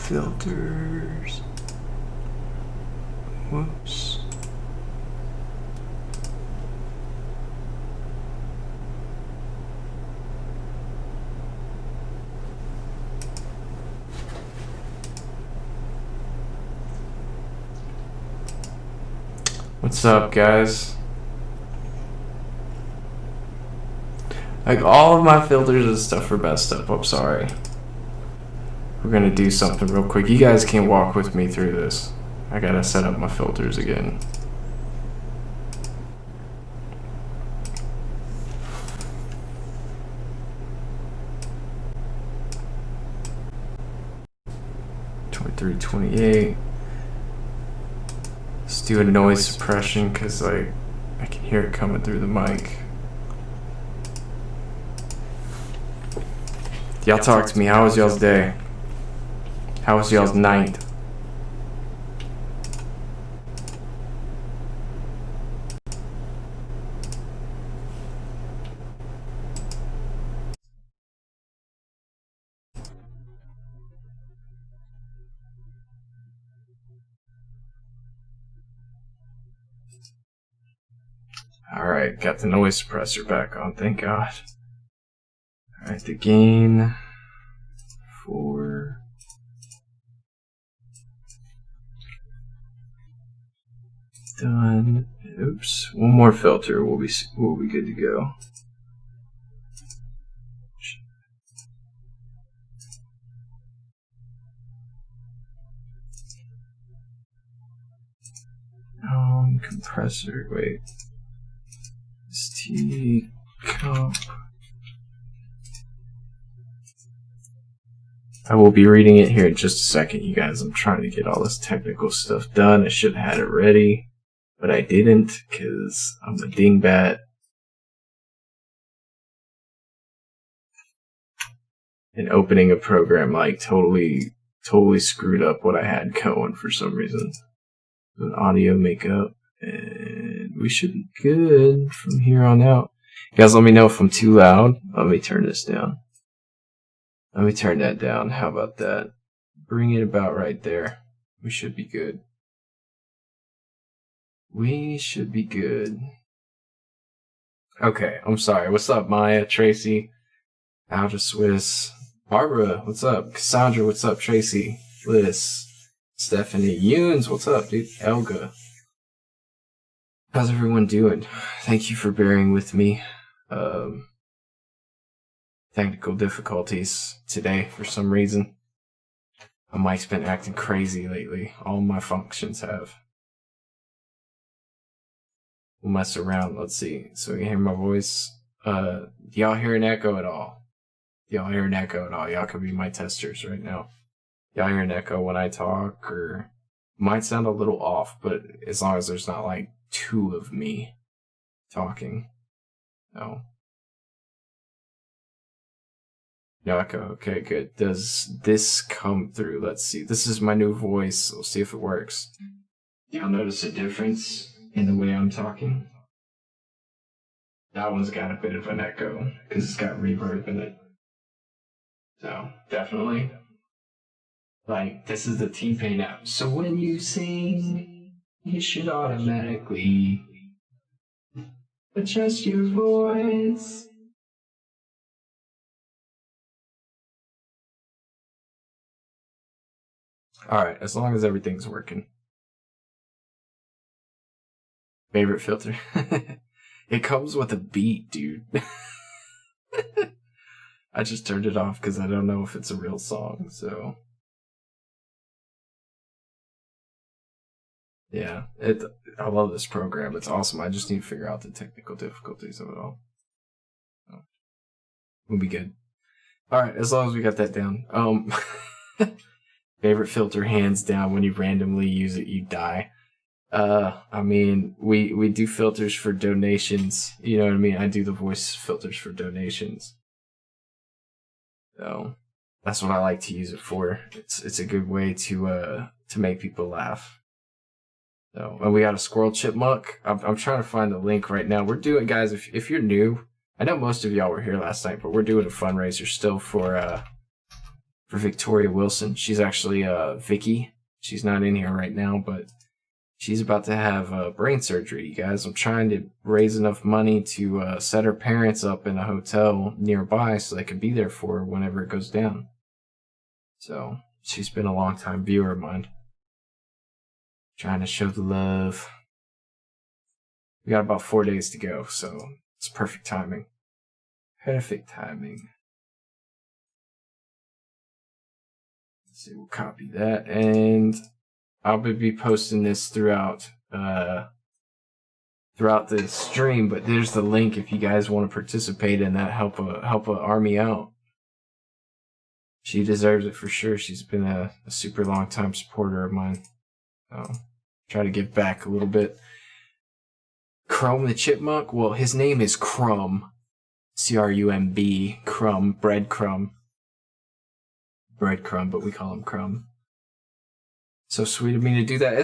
filters. Whoops. What's up, guys? Like, all of my filters and stuff are messed up. I'm sorry. We're gonna do something real quick. You guys can't walk with me through this. I gotta set up my filters again. '23, '28. Let's do a noise suppression because I can hear it coming through the mic. Y'all talk to me. How was y'all's day? How was y'all's night? Alright, got the noise suppressor back on, thank God. Alright, the gain for done. Oops, one more filter, we'll be good to go. Compressor, wait. ST comp. I will be reading it here in just a second, you guys. I'm trying to get all this technical stuff done. I should have had it ready, but I didn't because I'm a dingbat. And opening a program like totally screwed up what I had going for some reason. An audio makeup, and we should be good from here on out. You guys, let me know if I'm too loud. Let me turn this down. Let me turn that down. How about that? Bring it about right there. We should be good. We should be good. Okay, I'm sorry. What's up, Maya, Tracy, Alja Swiss, Barbara, what's up? Cassandra, what's up? Tracy, Liz, Stephanie, Yunes, what's up, dude? Elga. How's everyone doing? Thank you for bearing with me. Technical difficulties today for some reason. My mic's been acting crazy lately. All my functions have. We'll mess around. Let's see. So you can hear my voice. Do y'all hear an echo at all? Y'all hear an echo at all? Y'all could be my testers right now. Y'all hear an echo when I talk, or might sound a little off, but as long as there's not like two of me talking. No. No echo. Okay, good. Does this come through? Let's see. This is my new voice. We'll see if it works. Y'all notice a difference in the way I'm talking? That one's got a bit of an echo because it's got reverb in it. So, definitely. Like, this is the T-Pain app. So when you sing, you should automatically adjust your voice. Alright, as long as everything's working. Favorite filter? It comes with a beat, dude. I just turned it off because I don't know if it's a real song, so... Yeah, I love this program. It's awesome. I just need to figure out the technical difficulties of it all. We'll be good. Alright, as long as we got that down. Favorite filter, hands down. When you randomly use it, you die. I mean, we do filters for donations. You know what I mean? I do the voice filters for donations. So that's what I like to use it for. It's a good way to make people laugh. So, and we got a squirrel chipmunk. I'm trying to find the link right now. We're doing, guys, if you're new, I know most of y'all were here last night, but we're doing a fundraiser still for for Victoria Wilson. She's actually Vicky. She's not in here right now, but she's about to have brain surgery, you guys. I'm trying to raise enough money to set her parents up in a hotel nearby so they can be there for her whenever it goes down. So she's been a long-time viewer of mine. Trying to show the love. We got about 4 days to go, so it's perfect timing. Perfect timing. Let's see, we'll copy that, and I'll be posting this throughout the stream. But there's the link if you guys want to participate in that. Help a army out. She deserves it for sure. She's been a super long time supporter of mine. So try to give back a little bit. Crumb the Chipmunk. Well, his name is Crumb. C-R-U-M-B. Crumb. Breadcrumb. Breadcrumb, but we call him Crumb. So sweet of me to do that.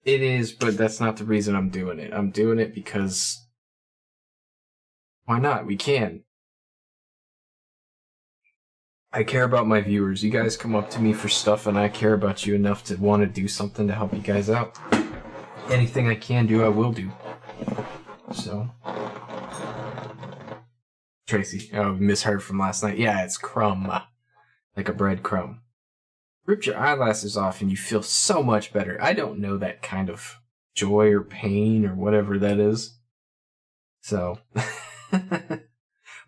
It is, but that's not the reason I'm doing it. I'm doing it because why not? We can. I care about my viewers. You guys come up to me for stuff, and I care about you enough to want to do something to help you guys out. Anything I can do, I will do. So, Tracy, misheard from last night. Yeah, it's crumb, like a breadcrumb. Rip your eyelashes off, and you feel so much better. I don't know that kind of joy or pain or whatever that is. So.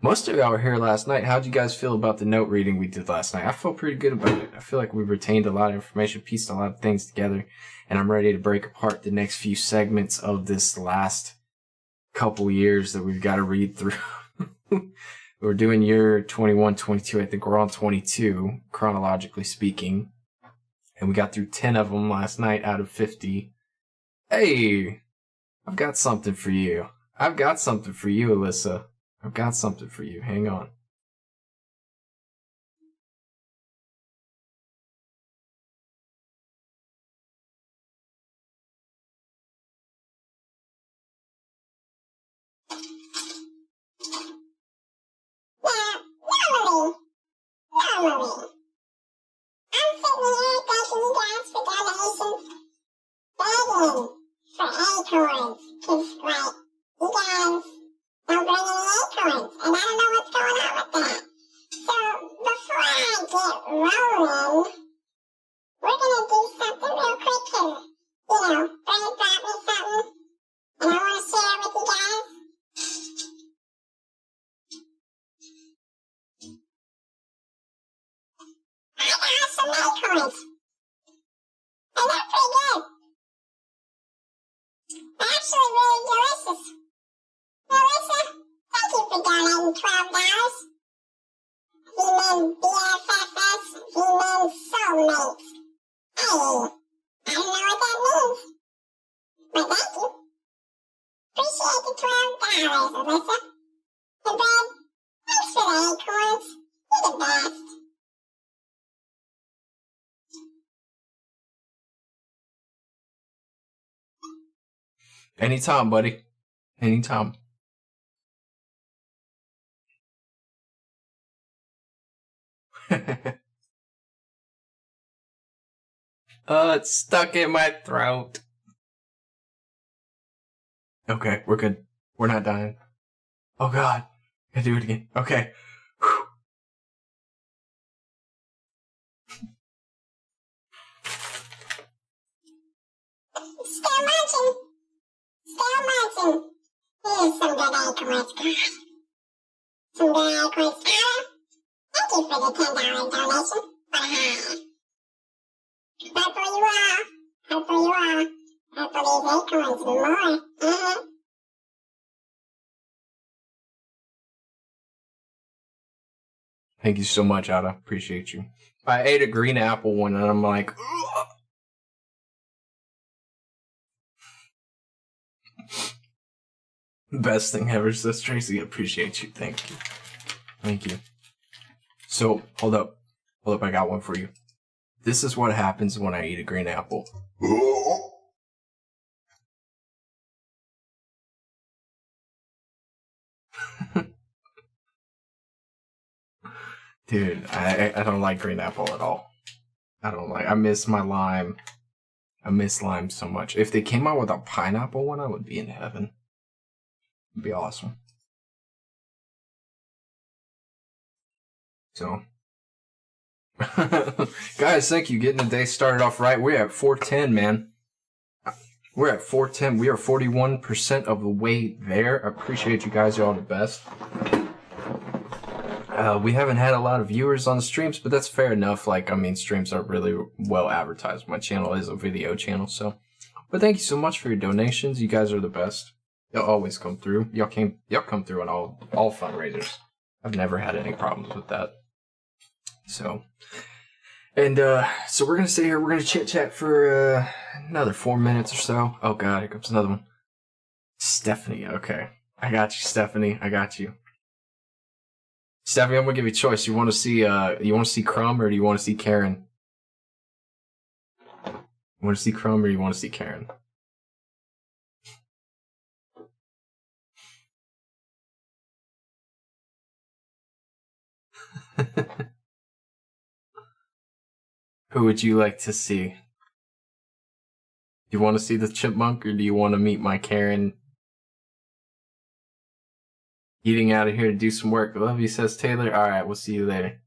Most of y'all were here last night. How'd you guys feel about the note reading we did last night? I felt pretty good about it. I feel like we retained a lot of information, pieced a lot of things together, and I'm ready to break apart the next few segments of this last couple years that we've got to read through. We're doing year 21, 22. I think we're on 22, chronologically speaking. And we got through 10 of them last night out of 50. Hey, I've got something for you. I've got something for you, Alyssa. I've got something for you. Hang on. Normally, I'm sitting here thanking you guys for donations, begging for acorns, because, like, you guys don't bring any acorns, and I don't know what's going on with that. So, before I get rolling, we're gonna do something real quick, because, Brad brought me something, and I want to share it with you guys. I got some acorns, and they're pretty good. They're actually really delicious. Melissa, thank you for donating $12. Human BFFs, human soulmates. Hey, I don't know what that means, but thank you. Appreciate the $12, Alyssa. And Brad, thanks for the acorns. You're the best. Anytime, buddy. Anytime. It's stuck in my throat. Okay, we're good. We're not dying. Oh god. I do it again. Okay. Whew. Still munching. Still munching. Here's some good acorns, God. Some good acorns. Thank you for the $10 donation. Hopefully you are. Hopefully you are. Hopefully these acorns will be more. Thank you so much, Ada. Appreciate you. I ate a green apple one and I'm like, ugh. Best thing ever, says Tracy. Appreciate you. Thank you. Thank you. So, hold up. Hold up, I got one for you. This is what happens when I eat a green apple. Dude, I don't like green apple at all. I miss my lime. I miss lime so much. If they came out with a pineapple one, I would be in heaven. It'd be awesome. So, guys, thank you. Getting the day started off right. We're at 410, man. We're at 410. We are 41% of the way there. I appreciate you guys. You're all the best. We haven't had a lot of viewers on the streams, but that's fair enough. Like, I mean, streams aren't really well advertised. My channel is a video channel, so. But thank you so much for your donations. You guys are the best. You'll always come through. Y'all come through on all fundraisers. I've never had any problems with that. So, and so we're gonna stay here. We're gonna chit chat for another 4 minutes or so. Oh God, here comes another one. Stephanie, okay, I got you, Stephanie. I got you. Stephanie, I'm gonna give you a choice. You want to see Crumb or do you want to see Karen? You want to see Crumb or you want to see Karen? Who would you like to see? Do you want to see the chipmunk or do you want to meet my Karen? Eating out of here to do some work. Love you, says Taylor. All right, we'll see you later.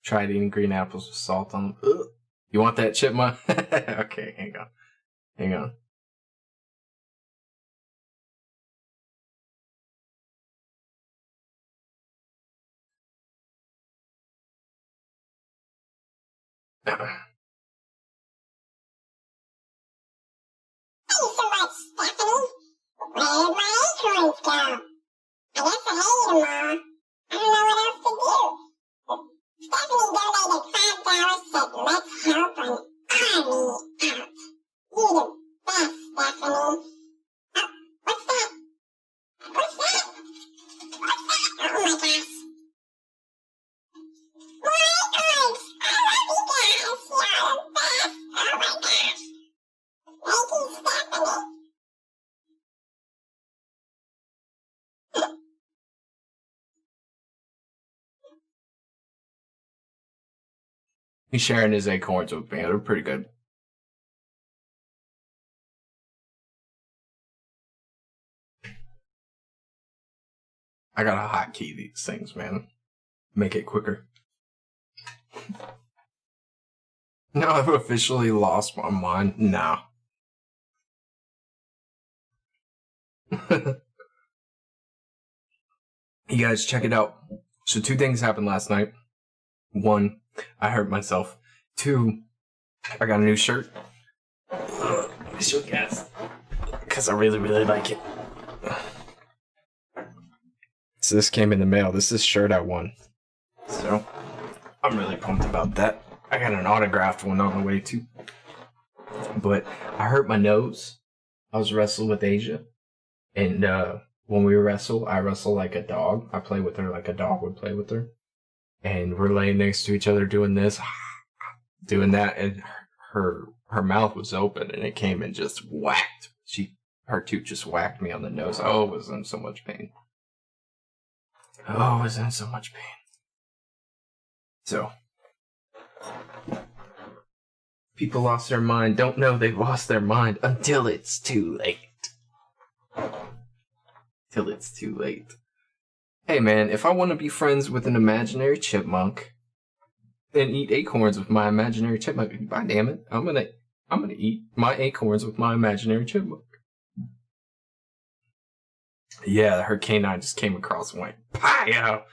Tried eating green apples with salt on them. Ugh. You want that chipmunk? Okay, hang on. Hang on. Thanks so much, Stephanie. Where did my acorns go? I guess I ate them all. I don't know what else to do. Stephanie donated $5, said let's help an army out. You're the best, Stephanie. Oh, what's that? What's that? What's that? Oh my gosh. More acorns! I love you guys. You're the best. Oh my gosh. Thank you, Stephanie. He's sharing his acorns with me. They're pretty good. I gotta hotkey these things, man. Make it quicker. Now I've officially lost my mind. Nah. You guys, check it out. So 2 things happened last night. 1, I hurt myself. 2, I got a new shirt. Show guys, because I really, really like it. So this came in the mail. This is shirt I won. So I'm really pumped about that. I got an autographed one on the way too. But I hurt my nose. I was wrestling with Asia. And when we wrestle, I wrestle like a dog. I play with her like a dog would play with her. And we're laying next to each other doing this, doing that, and her mouth was open and it came and just whacked. Her tooth just whacked me on the nose. Oh, I was in so much pain. Oh, I was in so much pain. So, people lost their mind. Don't know they've lost their mind until it's too late. Till it's too late. Hey man, if I want to be friends with an imaginary chipmunk and eat acorns with my imaginary chipmunk, by damn it, I'm gonna eat my acorns with my imaginary chipmunk. Yeah, her canine just came across and went, pow!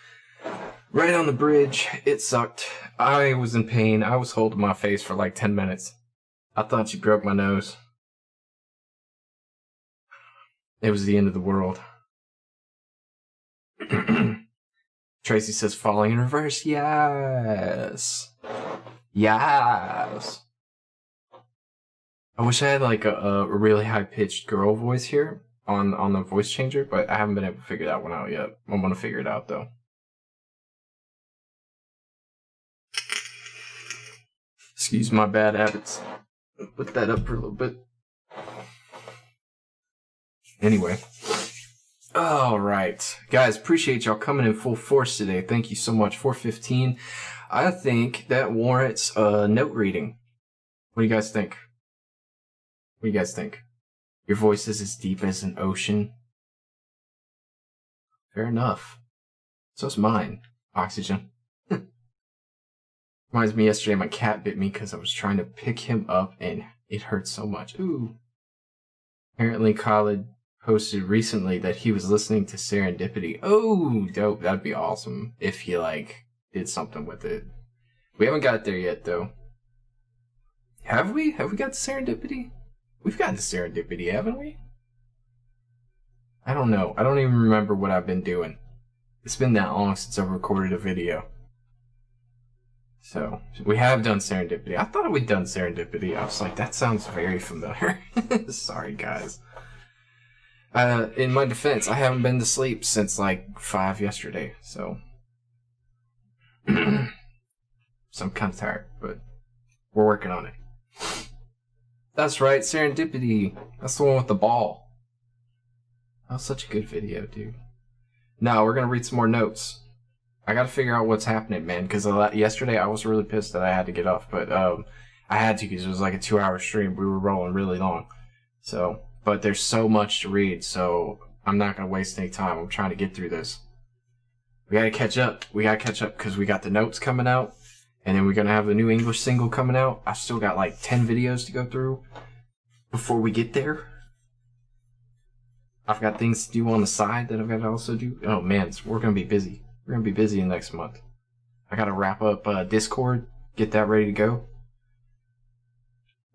Right on the bridge. It sucked. I was in pain. I was holding my face for like 10 minutes. I thought she broke my nose. It was the end of the world. Tracy says falling in reverse. Yes. Yes. I wish I had like a really high-pitched girl voice here on the voice changer, but I haven't been able to figure that one out yet. I'm gonna figure it out though. Excuse my bad habits. Put that up for a little bit. Anyway. All right, guys, appreciate y'all coming in full force today. Thank you so much. 4:15. I think that warrants a note reading. What do you guys think? What do you guys think? Your voice is as deep as an ocean. Fair enough. So's mine. Oxygen. Reminds me yesterday my cat bit me because I was trying to pick him up and it hurt so much. Ooh. Apparently Khalid posted recently that he was listening to Serendipity. Oh, dope. That'd be awesome if he, did something with it. We haven't got there yet, though. Have we? Have we got to Serendipity? We've gotten to Serendipity, haven't we? I don't know. I don't even remember what I've been doing. It's been that long since I've recorded a video. So, we have done Serendipity. I thought we'd done Serendipity. I was like, that sounds very familiar. Sorry, guys. In my defense, I haven't been to sleep since 5 yesterday, so. So I'm kind of tired, but we're working on it. That's right, Serendipity. That's the one with the ball. That was such a good video, dude. Now, we're going to read some more notes. I got to figure out what's happening, man, because yesterday I was really pissed that I had to get off, but I had to because it was like a 2-hour stream. We were rolling really long. So, but there's so much to read, so I'm not going to waste any time. I'm trying to get through this. We got to catch up. We got to catch up because we got the notes coming out, and then we're going to have the new English single coming out. I still got 10 videos to go through before we get there. I've got things to do on the side that I've got to also do. Oh, man, we're going to be busy. We're going to be busy next month. I got to wrap up Discord, get that ready to go.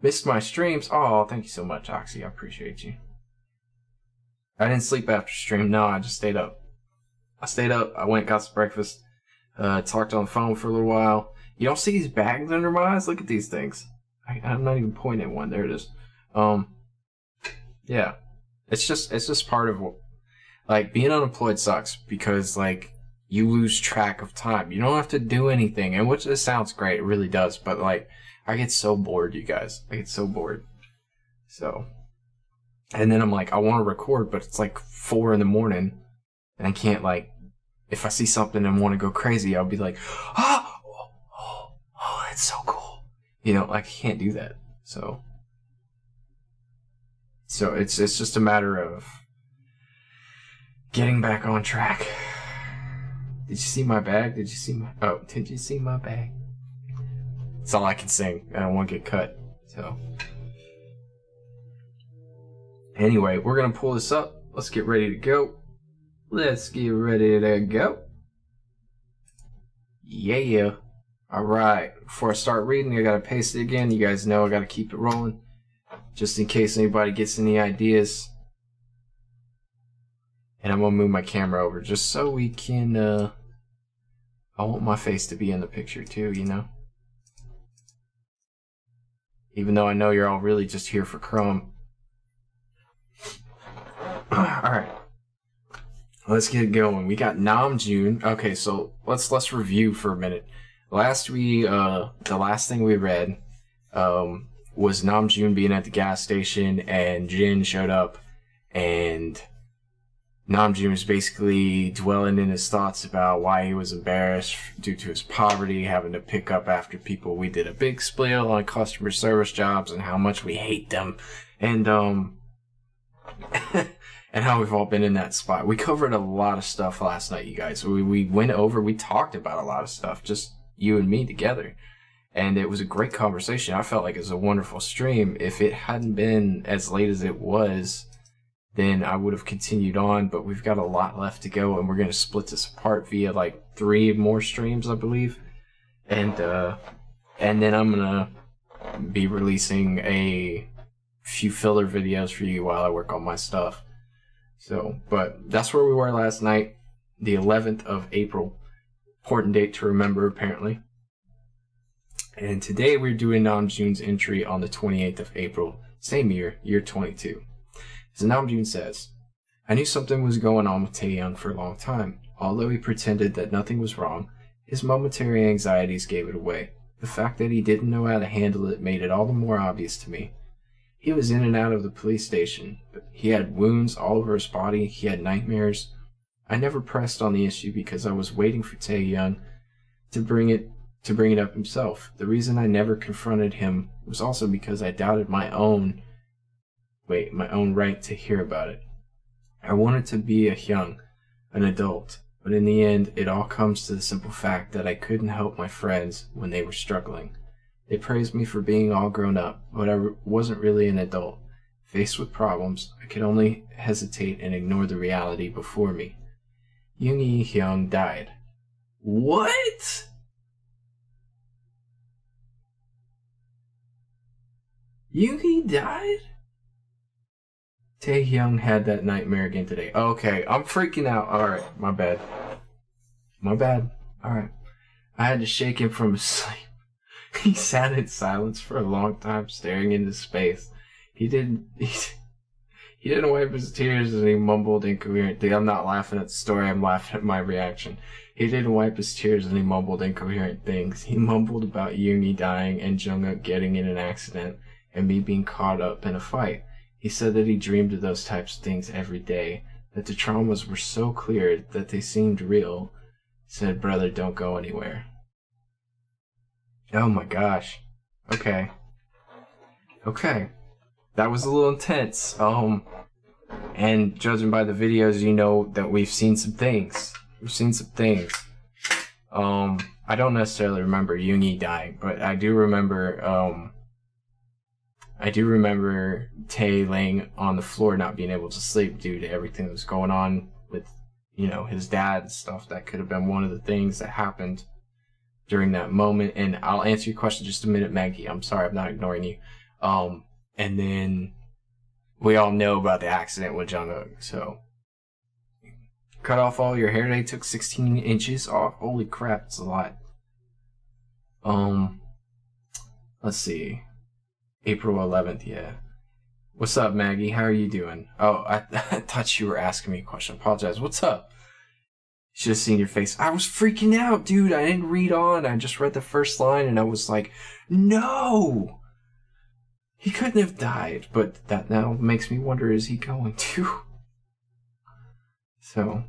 Missed my streams. Oh, thank you so much, Oxy. I appreciate you. I didn't sleep after stream. No, I just stayed up. I went, got some breakfast, talked on the phone for a little while. You don't see these bags under my eyes? Look at these things. I'm not even pointing at one. There it is. Yeah. It's just part of what, being unemployed sucks because, you lose track of time. You don't have to do anything, and which this sounds great. It really does, but, I get so bored, you guys. I get so bored. So, and then I'm I want to record, but it's 4 in the morning, and I can't, if I see something and want to go crazy, I'll be oh, it's so cool. I can't do that. So it's just a matter of getting back on track. Did you see my bag? Did you see my bag? That's all I can sing. I don't want to get cut. So, anyway, we're going to pull this up. Let's get ready to go. Yeah. All right. Before I start reading, I got to paste it again. You guys know I got to keep it rolling. Just in case anybody gets any ideas. And I'm going to move my camera over just so we can, I want my face to be in the picture too, Even though I know you're all really just here for Crumb. Alright. Let's get going. We got Namjoon. Okay, so let's review for a minute. The last thing we read was Namjoon being at the gas station and Jin showed up and Namjoon was basically dwelling in his thoughts about why he was embarrassed due to his poverty, having to pick up after people. We did a big spiel on customer service jobs and how much we hate them, and and how we've all been in that spot. We covered a lot of stuff last night, you guys. We talked about a lot of stuff, just you and me together, and it was a great conversation. I felt like it was a wonderful stream. If it hadn't been as late as it was, then I would have continued on, but we've got a lot left to go, and we're going to split this apart via 3 more streams, I believe. And then I'm going to be releasing a few filler videos for you while I work on my stuff. So, but that's where we were last night, the 11th of April. Important date to remember, apparently. And today we're doing Namjoon's entry on the 28th of April, same year 22. As Namjoon says, I knew something was going on with Taeyeon for a long time. Although he pretended that nothing was wrong, his momentary anxieties gave it away. The fact that he didn't know how to handle it made it all the more obvious to me. He was in and out of the police station, but he had wounds all over his body. He had nightmares. I never pressed on the issue because I was waiting for Tae-young to bring it up himself. The reason I never confronted him was also because I doubted my own right to hear about it. I wanted to be a Hyung, an adult, but in the end, it all comes to the simple fact that I couldn't help my friends when they were struggling. They praised me for being all grown up, but I wasn't really an adult. Faced with problems, I could only hesitate and ignore the reality before me. Yoongi Hyung died. What? Yoongi died? Tae-hyung had that nightmare again today. Okay, I'm freaking out. Alright, my bad. Alright. I had to shake him from his sleep. He sat in silence for a long time, staring into space. He didn't wipe his tears and he mumbled incoherently. I'm not laughing at the story, I'm laughing at my reaction. He didn't wipe his tears and he mumbled incoherent things. He mumbled about Yoongi dying and Jungkook getting in an accident and me being caught up in a fight. He said that he dreamed of those types of things every day, that the traumas were so clear that they seemed real. He said, brother, don't go anywhere. Oh my gosh. Okay. That was a little intense. And judging by the videos, you know that we've seen some things. I don't necessarily remember Yoongi dying, but I do remember Tae laying on the floor not being able to sleep due to everything that was going on with, his dad and stuff. That could have been one of the things that happened during that moment. And I'll answer your question in just a minute, Maggie. I'm sorry, I'm not ignoring you. And then we all know about the accident with Jungkook. So, cut off all your hair. They took 16 inches off. Holy crap, it's a lot. Let's see. April 11th, yeah. What's up, Maggie? How are you doing? Oh, I thought you were asking me a question. Apologize. What's up? Should have seen your face. I was freaking out, dude. I didn't read on. I just read the first line and I was like, no! He couldn't have died. But that now makes me wonder, is he going to? So,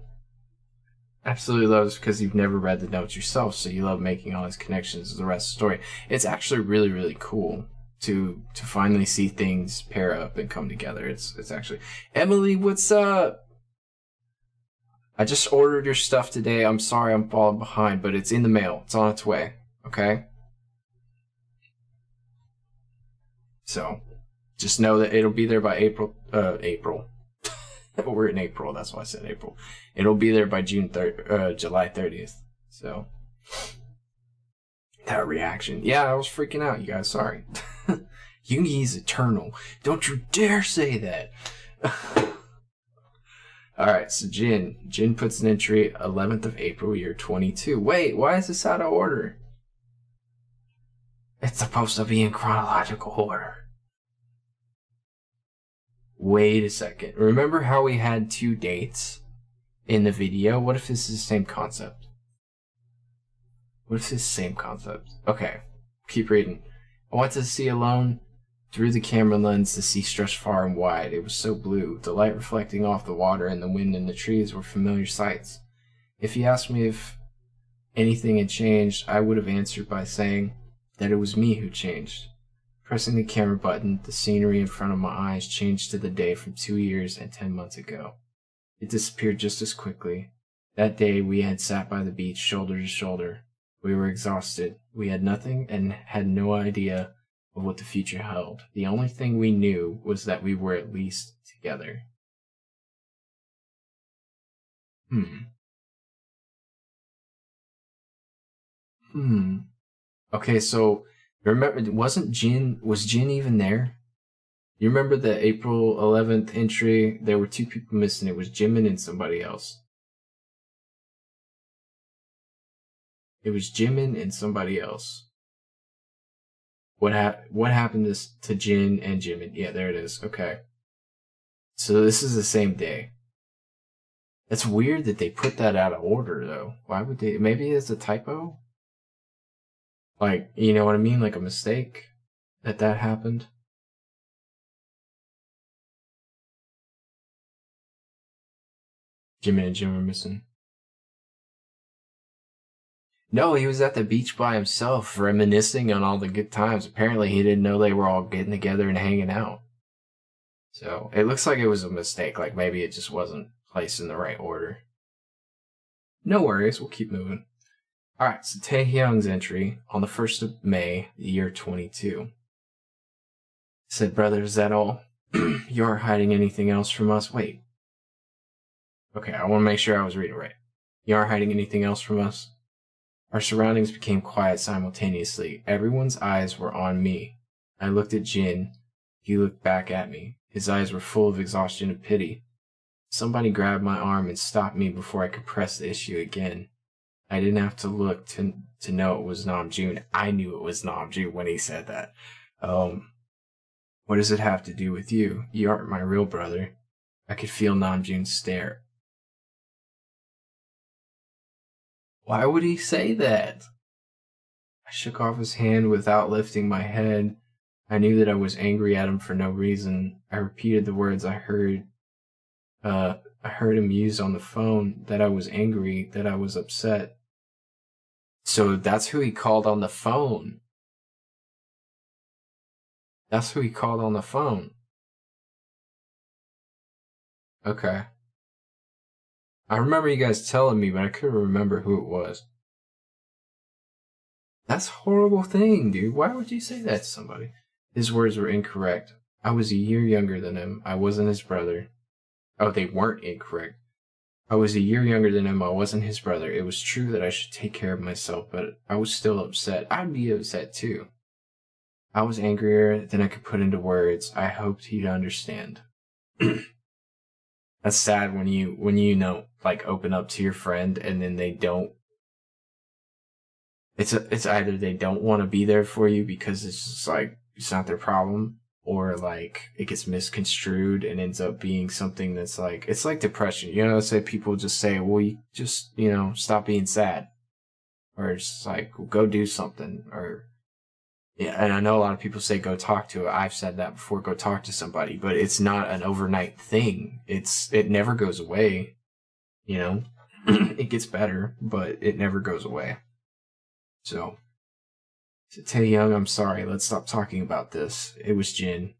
absolutely love this because you've never read the notes yourself, so you love making all these connections to the rest of the story. It's actually really, really cool to finally see things pair up and come together. It's actually... Emily, what's up? I just ordered your stuff today. I'm sorry I'm falling behind, but it's in the mail. It's on its way. Okay? So, just know that it'll be there by April. We're in April. That's why I said April. It'll be there by July 30th. So, that reaction. Yeah, I was freaking out, you guys. Sorry. Yoongi's eternal. Don't you dare say that. Alright, so Jin. Jin puts an entry 11th of April, year 22. Wait, why is this out of order? It's supposed to be in chronological order. Wait a second. Remember how we had 2 dates in the video? What if this is the same concept? Okay, keep reading. I went to sea alone. Through the camera lens, the sea stretched far and wide. It was so blue. The light reflecting off the water and the wind and the trees were familiar sights. If you asked me if anything had changed, I would have answered by saying that it was me who changed. Pressing the camera button, the scenery in front of my eyes changed to the day from 2 years and 10 months ago. It disappeared just as quickly. That day we had sat by the beach, shoulder to shoulder. We were exhausted. We had nothing and had no idea of what the future held. The only thing we knew was that we were at least together. Okay, so remember, was Jin even there? You remember the April 11th entry? There were 2 people missing. It was Jimin and somebody else. What happened to Jin and Jimin? Yeah, there it is. Okay. So this is the same day. It's weird that they put that out of order, though. Why would they? Maybe it's a typo? Like, you know what I mean? Like a mistake that happened? Jimmy and Jim were missing. No, he was at the beach by himself, reminiscing on all the good times. Apparently, he didn't know they were all getting together and hanging out. So, it looks like it was a mistake. Like, maybe it just wasn't placed in the right order. No worries, we'll keep moving. Alright, so Taehyung's entry on the 1st of May, the year 22. Said, brother, is that all? You aren't hiding anything else from us? Wait. Okay, I want to make sure I was reading right. You aren't hiding anything else from us? Our surroundings became quiet simultaneously. Everyone's eyes were on me. I looked at Jin. He looked back at me. His eyes were full of exhaustion and pity. Somebody grabbed my arm and stopped me before I could press the issue again. I didn't have to look to know it was Namjoon. I knew it was Namjoon when he said that. What does it have to do with you? You aren't my real brother. I could feel Namjoon's stare. Why would he say that? I shook off his hand without lifting my head. I knew that I was angry at him for no reason. I repeated the words I heard him use on the phone, that I was angry, that I was upset. So that's who he called on the phone. That's who he called on the phone. Okay. I remember you guys telling me, but I couldn't remember who it was. That's a horrible thing, dude. Why would you say that to somebody? His words were incorrect. I was a year younger than him. I wasn't his brother. Oh, they weren't incorrect. I was a year younger than him. I wasn't his brother. It was true that I should take care of myself, but I was still upset. I'd be upset too. I was angrier than I could put into words. I hoped he'd understand. That's sad when you know, like, open up to your friend and then they don't. It's either they don't want to be there for you because it's just like it's not their problem, or like it gets misconstrued and ends up being something that's like, it's like depression. You know, let's say people just say, well, you just, stop being sad, or it's like, well, go do something, or yeah. And I know a lot of people say go talk to it. I've said that before, go talk to somebody, but it's not an overnight thing. It never goes away. It gets better, but it never goes away. So, to Taehyung, I'm sorry. Let's stop talking about this. It was Jin.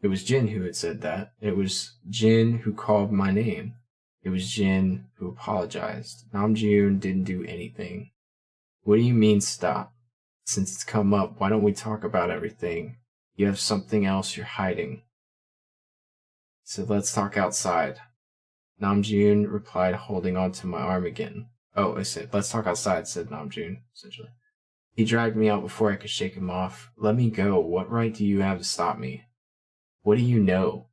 It was Jin who had said that. It was Jin who called my name. It was Jin who apologized. Namjoon didn't do anything. What do you mean stop? Since it's come up, why don't we talk about everything? You have something else you're hiding. So let's talk outside. Namjoon replied, holding onto my arm again. Oh, I said, let's talk outside, said Namjoon, essentially. He dragged me out before I could shake him off. Let me go. What right do you have to stop me? What do you know?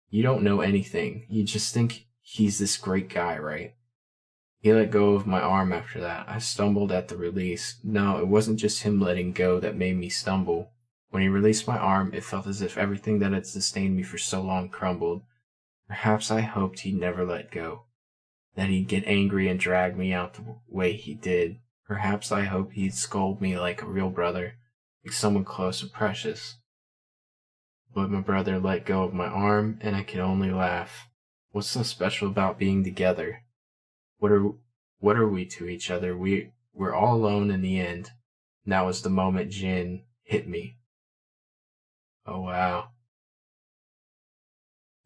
You don't know anything. You just think he's this great guy, right? He let go of my arm after that. I stumbled at the release. No, it wasn't just him letting go that made me stumble. When he released my arm, it felt as if everything that had sustained me for so long crumbled. Perhaps I hoped he'd never let go. That he'd get angry and drag me out the way he did. Perhaps I hoped he'd scold me like a real brother, like someone close and precious. But my brother let go of my arm, and I could only laugh. What's so special about being together? What are we to each other? We're all alone in the end. And that was the moment Jin hit me. Oh wow.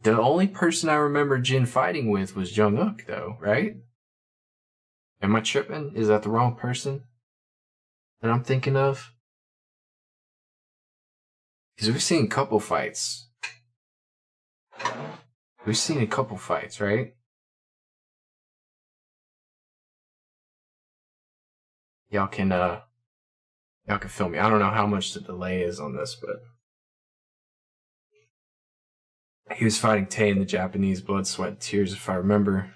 The only person I remember Jin fighting with was Jung-uk, though, right? Am I tripping? Is that the wrong person that I'm thinking of? Because we've seen a couple fights. We've seen a couple fights, right? Y'all can film me. I don't know how much the delay is on this, but he was fighting Tae in the Japanese Blood, Sweat, and Tears, if I remember.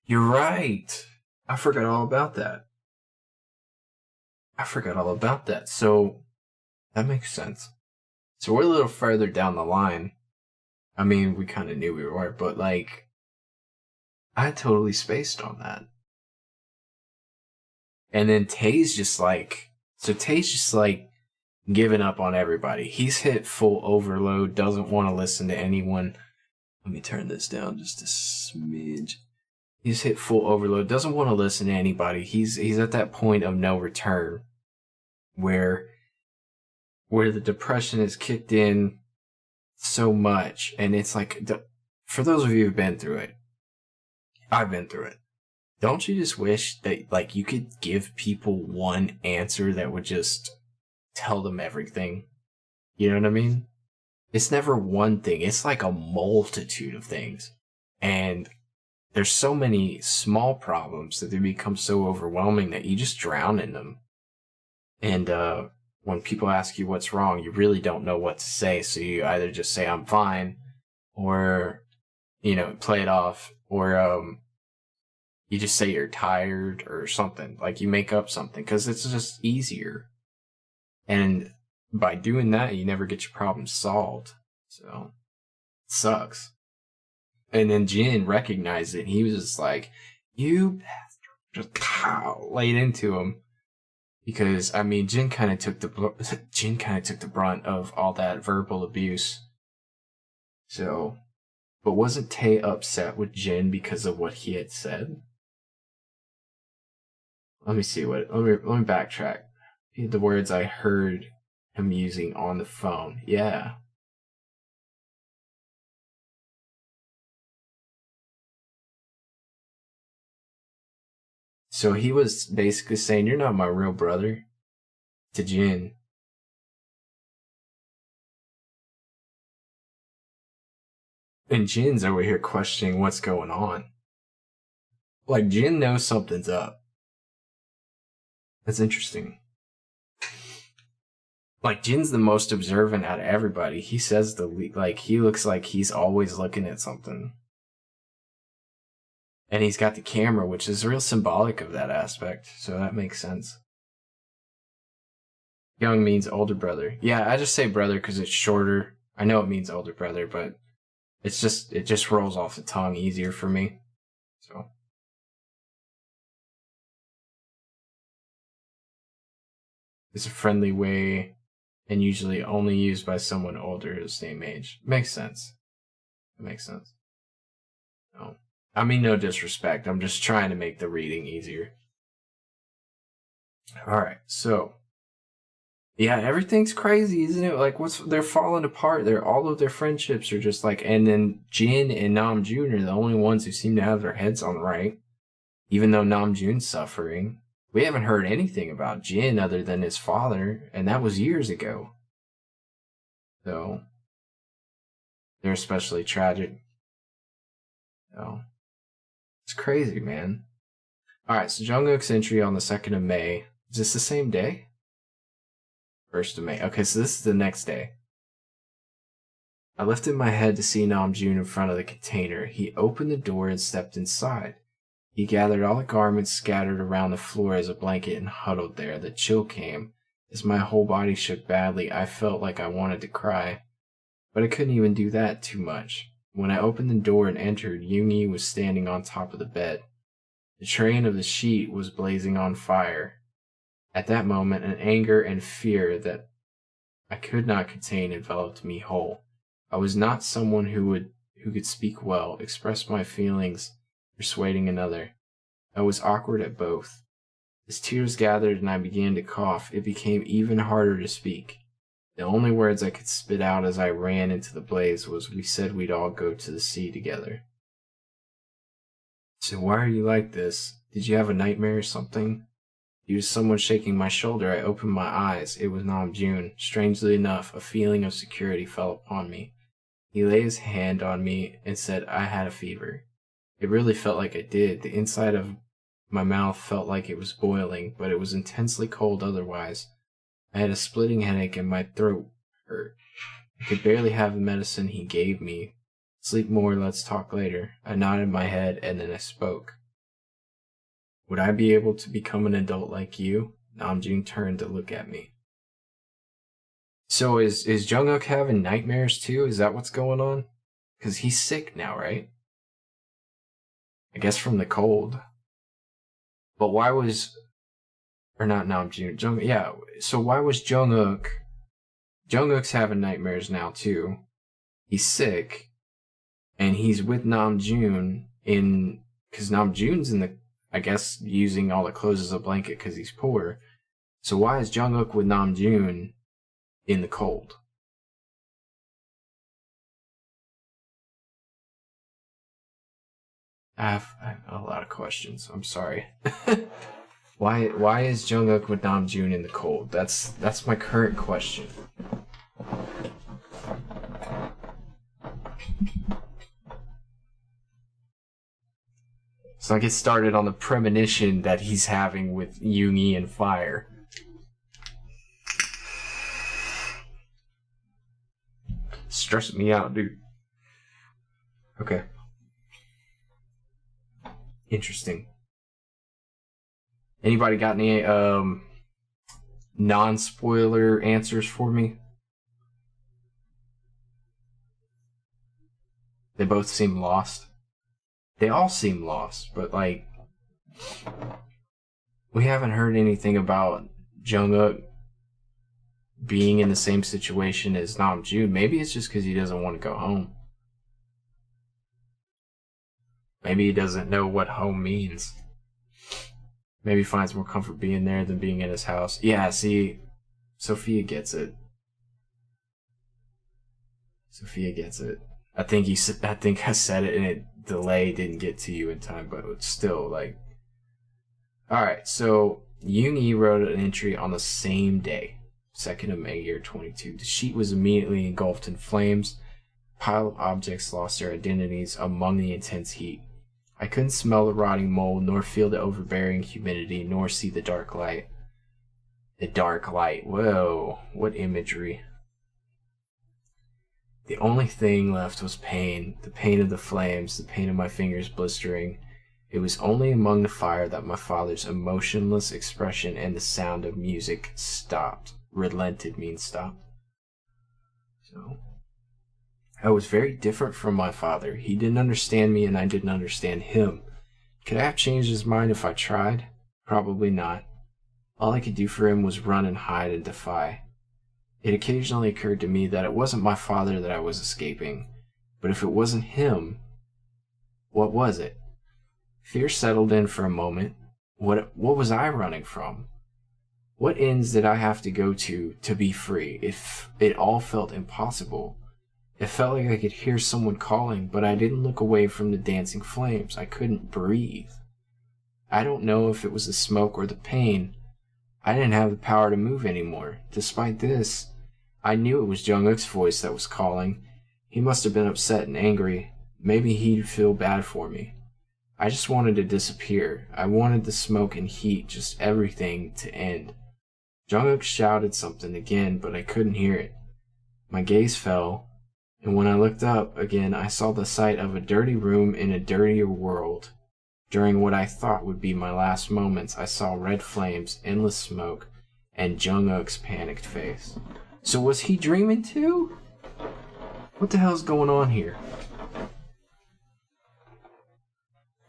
You're right. I forgot all about that. So that makes sense. So we're a little further down the line. I mean, we kind of knew we were, but like, I totally spaced on that. And then Tae's just like giving up on everybody. He's hit full overload, doesn't want to listen to anyone. Let me turn this down just a smidge. He's hit full overload. Doesn't want to listen to anybody. He's at that point of no return, where the depression has kicked in so much, and it's like, for those of you who've been through it, I've been through it. Don't you just wish that, like, you could give people one answer that would just tell them everything? You know what I mean? It's never one thing. It's like a multitude of things. And there's so many small problems that they become so overwhelming that you just drown in them. And when people ask you what's wrong, you really don't know what to say. So you either just say, I'm fine, or, play it off, or you just say you're tired or something. Like, you make up something because it's just easier. And by doing that, you never get your problem solved. So, it sucks. And then Jin recognized it, and he was just like, you bastard, just laid into him. Because, Jin kind of took the brunt of all that verbal abuse. So, but wasn't Tae upset with Jin because of what he had said? Let me backtrack. The words I heard him using on the phone. Yeah. So he was basically saying, you're not my real brother, to Jin. And Jin's over here questioning what's going on. Like, Jin knows something's up. That's interesting. Like, Jin's the most observant out of everybody. He says he looks like he's always looking at something. And he's got the camera, which is real symbolic of that aspect. So that makes sense. Young means older brother. Yeah, I just say brother because it's shorter. I know it means older brother, but it just rolls off the tongue easier for me. So. It's a friendly way and usually only used by someone older or the same age. Makes sense. It makes sense. No. No disrespect. I'm just trying to make the reading easier. Alright, so. Yeah, everything's crazy, isn't it? Like, they're falling apart. All of their friendships are just like, and then Jin and Namjoon are the only ones who seem to have their heads on right. Even though Namjoon's suffering. We haven't heard anything about Jin other than his father, and that was years ago. So, they're especially tragic. So, it's crazy, man. Alright, so Jungkook's entry on the 2nd of May. Is this the same day? 1st of May. Okay, so this is the next day. I lifted my head to see Namjoon in front of the container. He opened the door and stepped inside. He gathered all the garments scattered around the floor as a blanket and huddled there. The chill came. As my whole body shook badly, I felt like I wanted to cry. But I couldn't even do that too much. When I opened the door and entered, Yoongi was standing on top of the bed. The train of the sheet was blazing on fire. At that moment, an anger and fear that I could not contain enveloped me whole. I was not someone who could speak well, express my feelings, persuading another. I was awkward at both. As tears gathered and I began to cough, it became even harder to speak. The only words I could spit out as I ran into the blaze was, we said we'd all go to the sea together. So why are you like this? Did you have a nightmare or something? He was someone shaking my shoulder. I opened my eyes. It was Namjoon. Strangely enough, a feeling of security fell upon me. He laid his hand on me and said I had a fever. It really felt like I did. The inside of my mouth felt like it was boiling, but it was intensely cold otherwise. I had a splitting headache and my throat hurt. I could barely have the medicine he gave me. Sleep more, let's talk later. I nodded my head and then I spoke. Would I be able to become an adult like you? Namjoon turned to look at me. So is Jungkook having nightmares too? Is that what's going on? Because he's sick now, right? I guess from the cold. But why was... Or not Namjoon. Jungkook, yeah, so why was Jungkook... Jungkook's having nightmares now too. He's sick. and he's with Namjoon because Namjoon's in the, I guess, using all the clothes as a blanket because he's poor. So why is Jungkook with Namjoon in the cold? I have a lot of questions. I'm sorry. Why is Jungkook with Namjoon in the cold? That's my current question. So I get started on the premonition that he's having with Yoongi and fire. Stressing me out, dude. Okay. Interesting. Anybody got any non-spoiler answers for me? They both seem lost. They all seem lost, but like, we haven't heard anything about Jungkook being in the same situation as Namjoon. Maybe it's just because he doesn't want to go home. Maybe he doesn't know what home means. Maybe he finds more comfort being there than being in his house. Yeah, see, Sophia gets it. Sophia gets it. I think I said it and it delay didn't get to you in time, but it's still like. Alright, so Yoongi wrote an entry on the same day, 2nd of May, year 22. The sheet was immediately engulfed in flames. A pile of objects lost their identities among the intense heat. I couldn't smell the rotting mold, nor feel the overbearing humidity, nor see the dark light. The dark light. Whoa, what imagery. The only thing left was pain, the pain of the flames, the pain of my fingers blistering. It was only among the fire that my father's emotionless expression and the sound of music stopped. Relented means stopped. So, I was very different from my father. He didn't understand me and I didn't understand him. Could I have changed his mind if I tried? Probably not. All I could do for him was run and hide and defy. It occasionally occurred to me that it wasn't my father that I was escaping, but if it wasn't him, what was it? Fear settled in for a moment. What was I running from? What ends did I have to go to be free? If it all felt impossible. It felt like I could hear someone calling, but I didn't look away from the dancing flames. I couldn't breathe. I don't know if it was the smoke or the pain. I didn't have the power to move anymore. Despite this, I knew it was Jungkook's voice that was calling. He must have been upset and angry. Maybe he'd feel bad for me. I just wanted to disappear. I wanted the smoke and heat, just everything to end. Jungkook shouted something again, but I couldn't hear it. My gaze fell, and when I looked up again, I saw the sight of a dirty room in a dirtier world. During what I thought would be my last moments, I saw red flames, endless smoke, and Jungkook's panicked face. So was he dreaming too? What the hell is going on here? What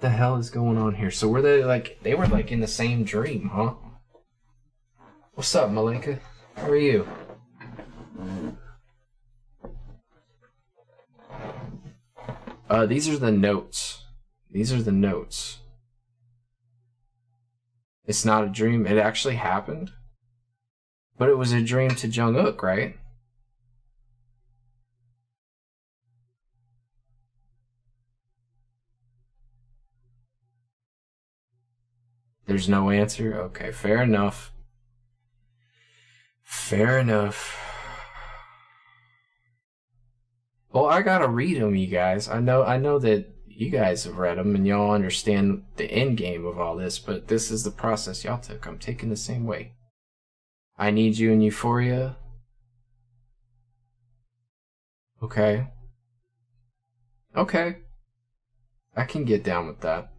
the hell is going on here? So were they were in the same dream, huh? What's up, Malika? How are you? These are the notes. These are the notes. It's not a dream. It actually happened. But it was a dream to Jungkook, right? There's no answer? Okay, fair enough. Fair enough. Well, I gotta read them, you guys. I know that you guys have read them and y'all understand the end game of all this, but this is the process y'all took. I'm taking the same way. I Need You in Euphoria. Okay. Okay. I can get down with that.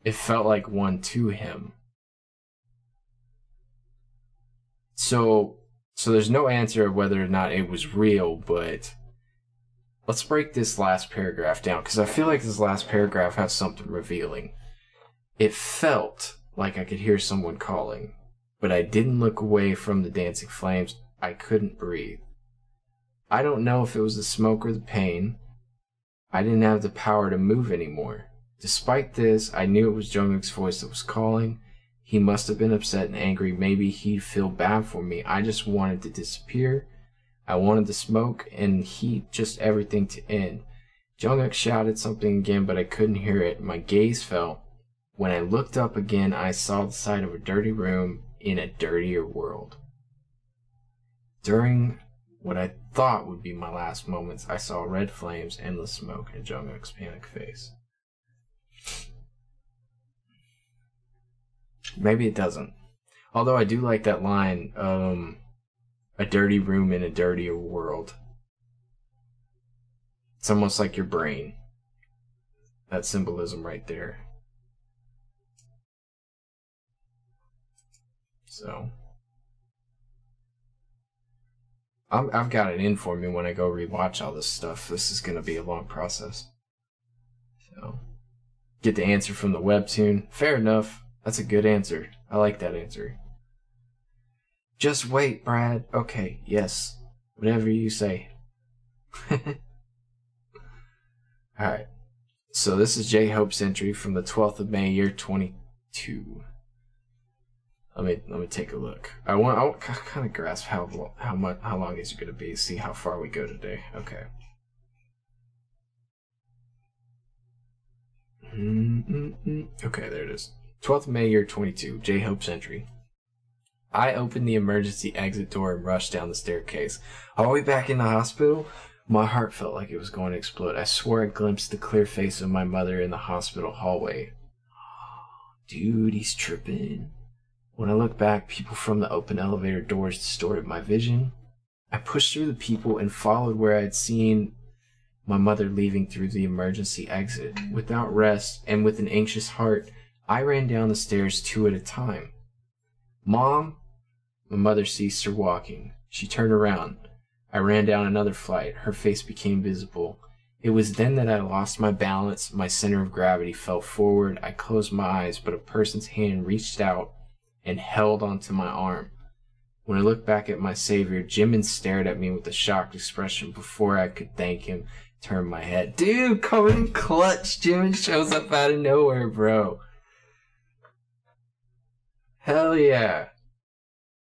It felt like one to him. So there's no answer of whether or not it was real, but let's break this last paragraph down, because I feel like this last paragraph has something revealing. It felt like I could hear someone calling, but I didn't look away from the dancing flames. I couldn't breathe. I don't know if it was the smoke or the pain. I didn't have the power to move anymore. Despite this, I knew it was Jungkook's voice that was calling. He must have been upset and angry. Maybe he'd feel bad for me. I just wanted to disappear. I wanted the smoke and heat, just everything to end. Jungkook shouted something again, but I couldn't hear it. My gaze fell. When I looked up again, I saw the side of a dirty room in a dirtier world. During what I thought would be my last moments, I saw red flames, endless smoke, and Jungkook's panic face. Maybe it doesn't. Although I do like that line, a dirty room in a dirtier world. It's almost like your brain. That symbolism right there. So, I've got it in for me when I go rewatch all this stuff. This is going to be a long process. So, get the answer from the webtoon. Fair enough. That's a good answer. I like that answer. Just wait, Brad. Okay, yes. Whatever you say. Alright. So this is J-Hope's entry from the 12th of May, year 22. Let me take a look. I want to kind of grasp how long these are going to be. See how far we go today. Okay. Okay, there it is. 12th of May, year 22. J-Hope's entry. I opened the emergency exit door and rushed down the staircase. All the way back in the hospital, my heart felt like it was going to explode. I swore I glimpsed the clear face of my mother in the hospital hallway. Dude, he's tripping. When I looked back, people from the open elevator doors distorted my vision. I pushed through the people and followed where I had seen my mother leaving through the emergency exit. Without rest and with an anxious heart, I ran down the stairs 2 at a time. Mom? My mother ceased her walking. She turned around. I ran down another flight. Her face became visible. It was then that I lost my balance. My center of gravity fell forward. I closed my eyes, but a person's hand reached out and held onto my arm. When I looked back at my savior, Jimin stared at me with a shocked expression. Before I could thank him, turned my head. Dude, coming in clutch. Jimin shows up out of nowhere, bro. Hell yeah.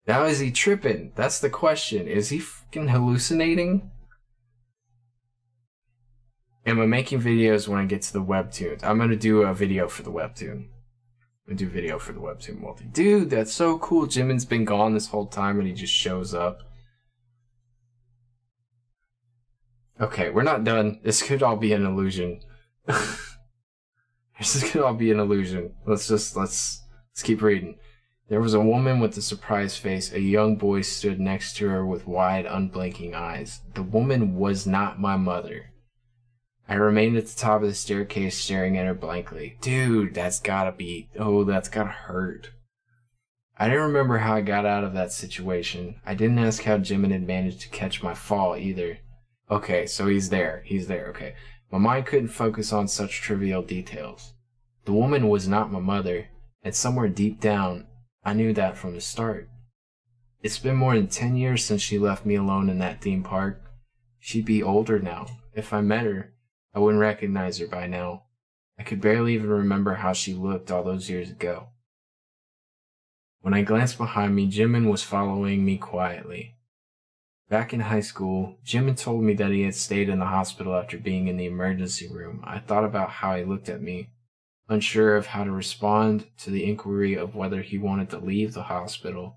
Now is he tripping? That's the question. Is he fucking hallucinating? Am I making videos when I get to the webtoons? I'm gonna do a video for the webtoon. I'm gonna do a video for the webtoon multi. Dude, that's so cool. Jimin's been gone this whole time and he just shows up. Okay, we're not done. This could all be an illusion. This could all be an illusion. Let's keep reading. There was a woman with a surprised face. A young boy stood next to her with wide, unblinking eyes. The woman was not my mother. I remained at the top of the staircase staring at her blankly. Dude, that's gotta hurt. I didn't remember how I got out of that situation. I didn't ask how Jimin had managed to catch my fall either. Okay, so he's there, okay. My mind couldn't focus on such trivial details. The woman was not my mother, and somewhere deep down, I knew that from the start. It's been more than 10 years since she left me alone in that theme park. She'd be older now. If I met her, I wouldn't recognize her by now. I could barely even remember how she looked all those years ago. When I glanced behind me, Jimin was following me quietly. Back in high school, Jimin told me that he had stayed in the hospital after being in the emergency room. I thought about how he looked at me, unsure of how to respond to the inquiry of whether he wanted to leave the hospital.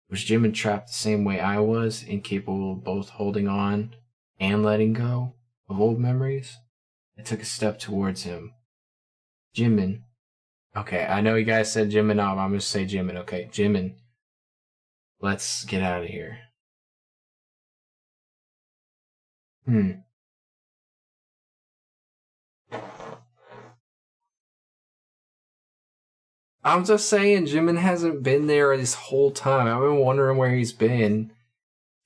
Was Jimin trapped the same way I was, incapable of both holding on and letting go of old memories? I took a step towards him. Jimin. Okay, I know you guys said Jimin off. I'm going to say Jimin. Okay, Jimin. Let's get out of here. I'm just saying, Jimin hasn't been there this whole time. I've been wondering where he's been.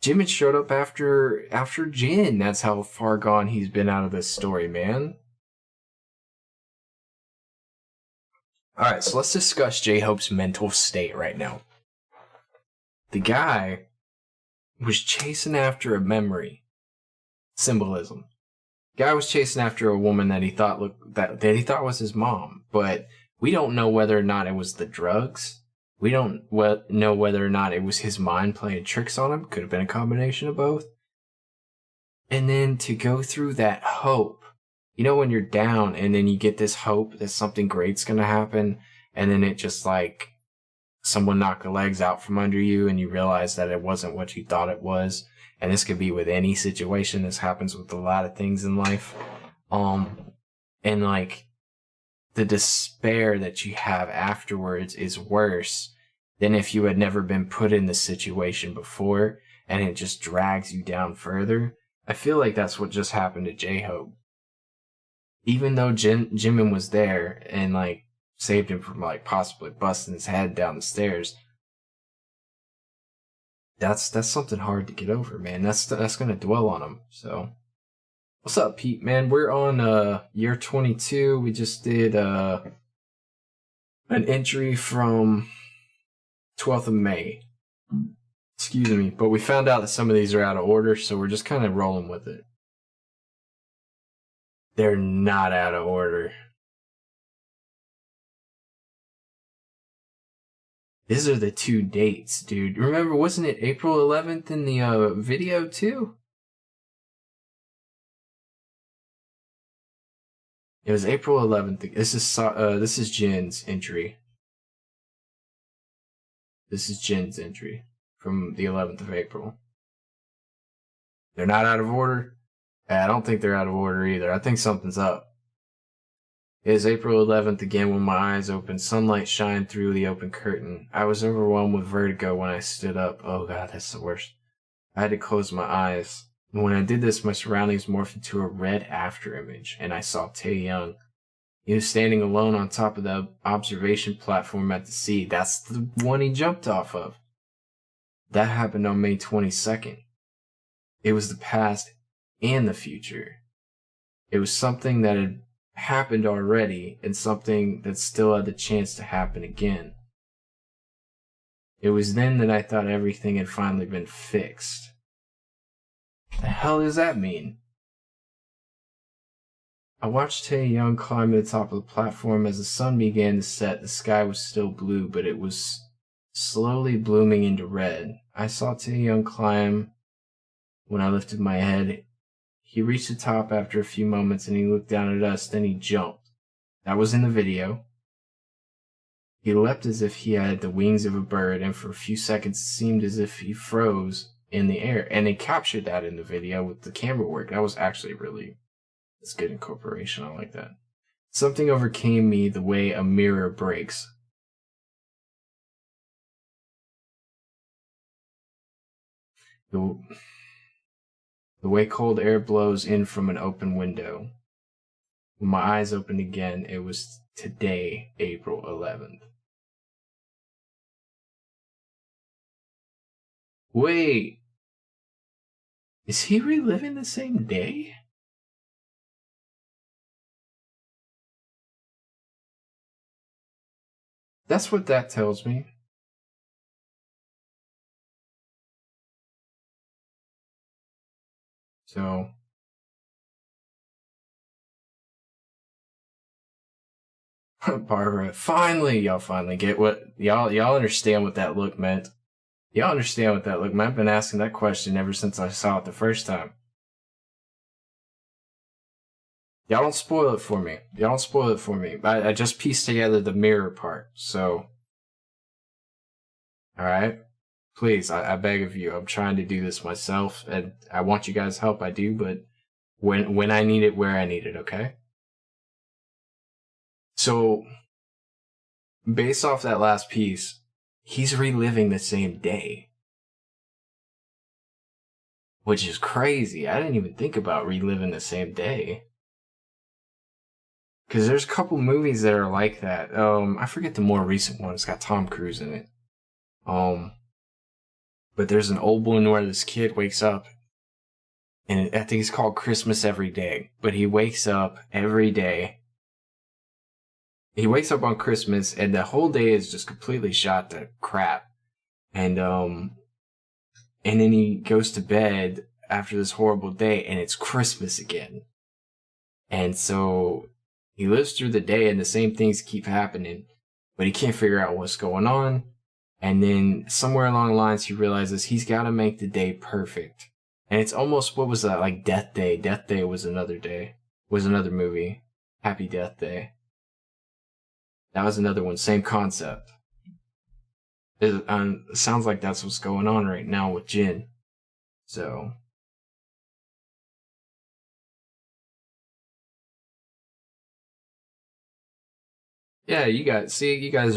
Jimin showed up after Jin. That's how far gone he's been out of this story, man. Alright, so let's discuss J-Hope's mental state right now. The guy was chasing after a memory Symbolism. Guy was chasing after a woman that he thought was his mom, but we don't know whether or not it was the drugs. We don't know whether or not it was his mind playing tricks on him. Could have been a combination of both. And then to go through that hope, you know, when you're down and then you get this hope that something great's going to happen, and then it just like someone knocked the legs out from under you and you realize that it wasn't what you thought it was. And this could be with any situation. This happens with a lot of things in life. And like the despair that you have afterwards is worse than if you had never been put in this situation before and it just drags you down further. I feel like that's what just happened to J-Hope. Even though Jimin was there and like saved him from like possibly busting his head down the stairs, that's something hard to get over, man. That's gonna dwell on him. So, what's up, Pete? Man, we're on year 22. We just did an entry from 12th of May. Excuse me, but we found out that some of these are out of order, so we're just kind of rolling with it. They're not out of order. These are the two dates, dude. Remember, wasn't it April 11th in the video too? It was April 11th. This is Jin's entry. This is Jin's entry from the 11th of April. They're not out of order. I don't think they're out of order either. I think something's up. It is April 11th again when my eyes opened. Sunlight shined through the open curtain. I was overwhelmed with vertigo when I stood up. Oh god, that's the worst. I had to close my eyes. When I did this, my surroundings morphed into a red afterimage, and I saw Taehyung. He was standing alone on top of the observation platform at the sea. That's the one he jumped off of. That happened on May 22nd. It was the past and the future. It was something that had happened already and something that still had the chance to happen again. It was then that I thought everything had finally been fixed. The hell does that mean? I watched Taehyung climb to the top of the platform. As the sun began to set, the sky was still blue, but it was slowly blooming into red. I saw Taehyung climb. When I lifted my head, he reached the top after a few moments and he looked down at us, then he jumped. That was in the video. He leapt as if he had the wings of a bird, and for a few seconds it seemed as if he froze in the air. And they captured that in the video with the camera work. That was actually it's good incorporation. I like that. Something overcame me the way a mirror breaks. The way cold air blows in from an open window. When my eyes opened again, it was today, April 11th. Wait. Is he reliving the same day? That's what that tells me. So, Barbara, finally, y'all finally get what y'all understand what that look meant. Y'all understand what that look meant. I've been asking that question ever since I saw it the first time. Y'all don't spoil it for me. Y'all don't spoil it for me. I just pieced together the mirror part, so. Alright? Please, I beg of you. I'm trying to do this myself, and I want you guys' help. I do, but when I need it, where I need it, okay? So, based off that last piece, he's reliving the same day. Which is crazy. I didn't even think about reliving the same day. Because there's a couple movies that are like that. I forget the more recent one. It's got Tom Cruise in it. But there's an old one where this kid wakes up, and I think it's called Christmas Every Day. But he wakes up every day. He wakes up on Christmas, and the whole day is just completely shot to crap. And then he goes to bed after this horrible day, and it's Christmas again. And so he lives through the day and the same things keep happening, but he can't figure out what's going on. And then somewhere along the lines, he realizes he's got to make the day perfect. And it's almost, what was that, like Death Day? Death Day was another movie. Happy Death Day. That was another one, same concept. It sounds like that's what's going on right now with Jin. So... yeah, you guys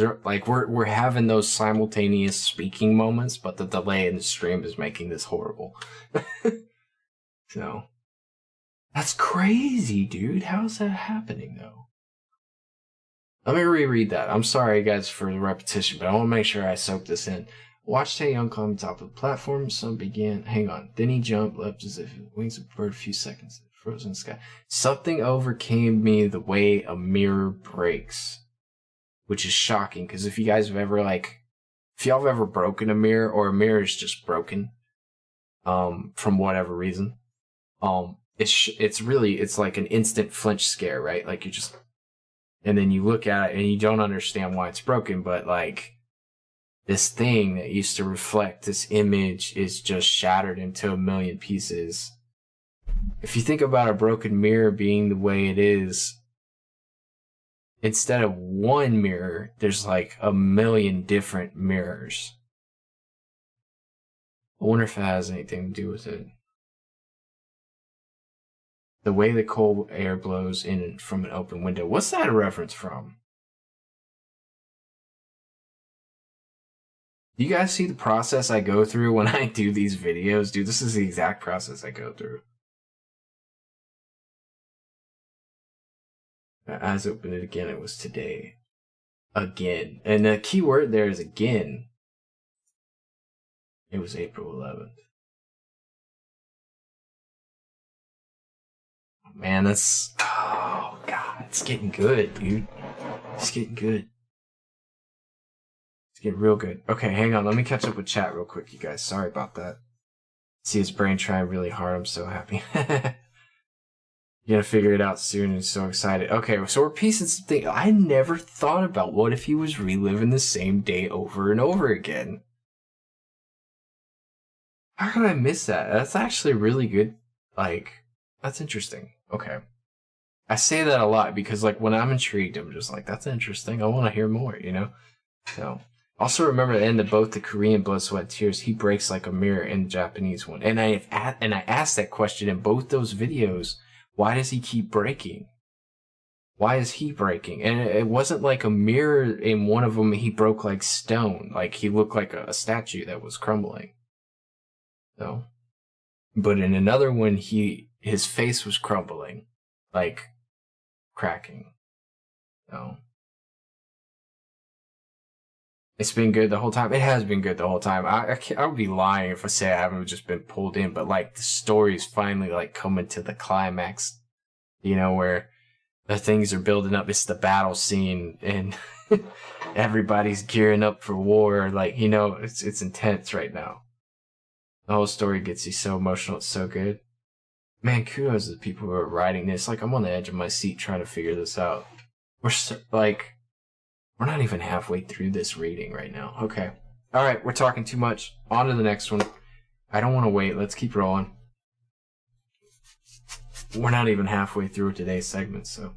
are like, we're having those simultaneous speaking moments, but the delay in the stream is making this horrible. So that's crazy, dude. How's that happening though? Let me reread that. I'm sorry, guys, for the repetition, but I want to make sure I soak this in. Watch Taeyong climb top of the platform. Sun began. Hang on. Then he jumped, leapt as if wings of a bird. A few seconds. Frozen sky. Something overcame me the way a mirror breaks. Which is shocking, because if you guys have ever, if y'all have ever broken a mirror, or a mirror is just broken, from whatever reason, it's like an instant flinch scare, right? Like, you just, and then you look at it and you don't understand why it's broken, but like, this thing that used to reflect this image is just shattered into a million pieces. If you think about a broken mirror being the way it is, instead of one mirror, there's like a million different mirrors. I wonder if it has anything to do with it. The way the cold air blows in from an open window. What's that a reference from? Do you guys see the process I go through when I do these videos? Dude, this is the exact process I go through. My eyes opened it again. It was today. Again. And the key word there is again. It was April 11th. Man, that's... oh, God. It's getting good, dude. It's getting good. It's getting real good. Okay, hang on. Let me catch up with chat real quick, you guys. Sorry about that. See his brain trying really hard. I'm so happy. You're gonna figure it out soon and so excited. Okay, so we're piecing some things. I never thought about what if he was reliving the same day over and over again. How could I miss that? That's actually really good. Like, that's interesting. Okay. I say that a lot because, like, when I'm intrigued, I'm just like, that's interesting. I want to hear more, you know? So, also remember at the end of both the Korean Blood, Sweat, Tears, he breaks like a mirror in the Japanese one. And I asked that question in both those videos. Why does he keep breaking? Why is he breaking? And it wasn't like a mirror in one of them. He broke like stone. Like he looked like a statue that was crumbling. So, but in another one, his face was crumbling, like cracking. So, it's been good the whole time. It has been good the whole time. I would be lying if I say I haven't just been pulled in, but like the story is finally like coming to the climax, you know, where the things are building up. It's the battle scene and everybody's gearing up for war. Like, you know, it's intense right now. The whole story gets you so emotional. It's so good. Man, kudos to the people who are writing this. Like, I'm on the edge of my seat trying to figure this out. We're not even halfway through this reading right now. Okay. All right, we're talking too much. On to the next one. I don't want to wait. Let's keep rolling. We're not even halfway through today's segment, so.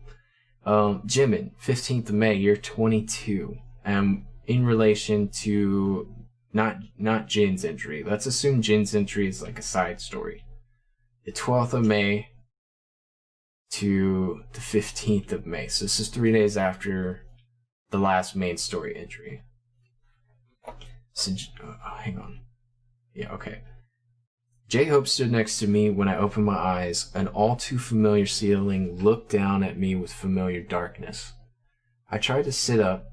Jimin, 15th of May, year 22. In relation to not Jin's injury. Let's assume Jin's injury is like a side story. The 12th of May to the 15th of May. So this is 3 days after the last main story injury. So, hang on. Yeah, okay. J-Hope stood next to me when I opened my eyes. An all too familiar ceiling looked down at me with familiar darkness. I tried to sit up,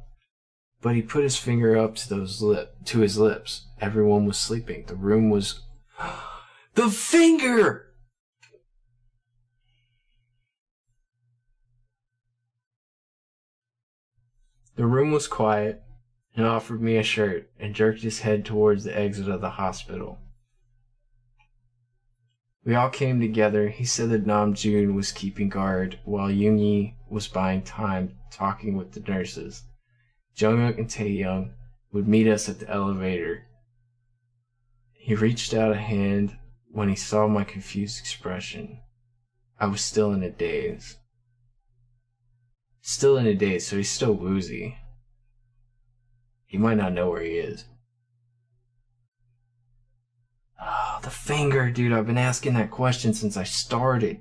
but he put his finger up to his lips. Everyone was sleeping. The room was... the finger! The room was quiet. He offered me a shirt and jerked his head towards the exit of the hospital. We all came together. He said that Namjoon was keeping guard while Yoongi was buying time talking with the nurses. Jungkook and Taehyung would meet us at the elevator. He reached out a hand when he saw my confused expression. I was still in a daze. Still in a daze, so he's still woozy. He might not know where he is. Oh, the finger, dude. I've been asking that question since I started.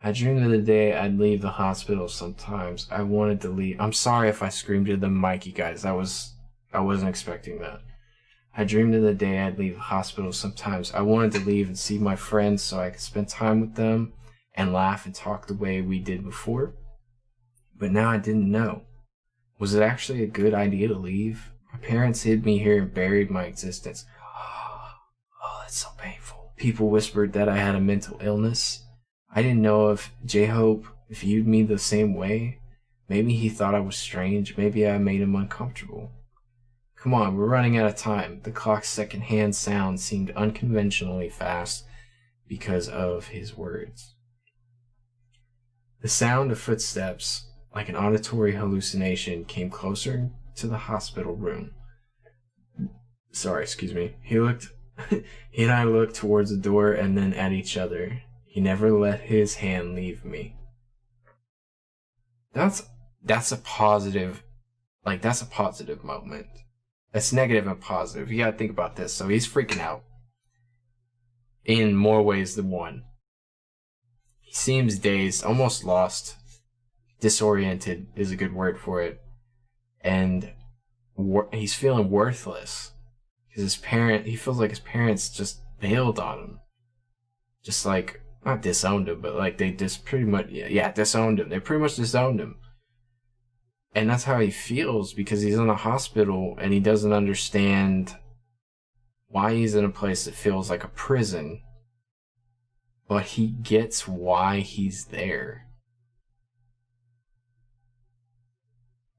I dreamed of the day I'd leave the hospital sometimes. I wanted to leave. I'm sorry if I screamed to the mic, you guys. I wasn't expecting that. I dreamed of the day I'd leave the hospital sometimes. I wanted to leave and see my friends so I could spend time with them and laugh and talk the way we did before. But now I didn't know. Was it actually a good idea to leave? My parents hid me here and buried my existence. Oh, that's so painful. People whispered that I had a mental illness. I didn't know if J-Hope viewed me the same way. Maybe he thought I was strange. Maybe I made him uncomfortable. Come on, we're running out of time. The clock's second-hand sound seemed unconventionally fast because of his words. The sound of footsteps, like an auditory hallucination, came closer to the hospital room. Sorry, excuse me. He and I looked towards the door and then at each other. He never let his hand leave me. That's a positive, that's a positive moment. That's negative and positive. You gotta think about this. So he's freaking out in more ways than one. He seems dazed, almost lost. Disoriented is a good word for it. And he's feeling worthless. Because he feels like his parents just bailed on him. Just like, not disowned him, but like they just pretty much, disowned him. They pretty much disowned him. And that's how he feels because he's in a hospital and he doesn't understand why he's in a place that feels like a prison. But he gets why he's there.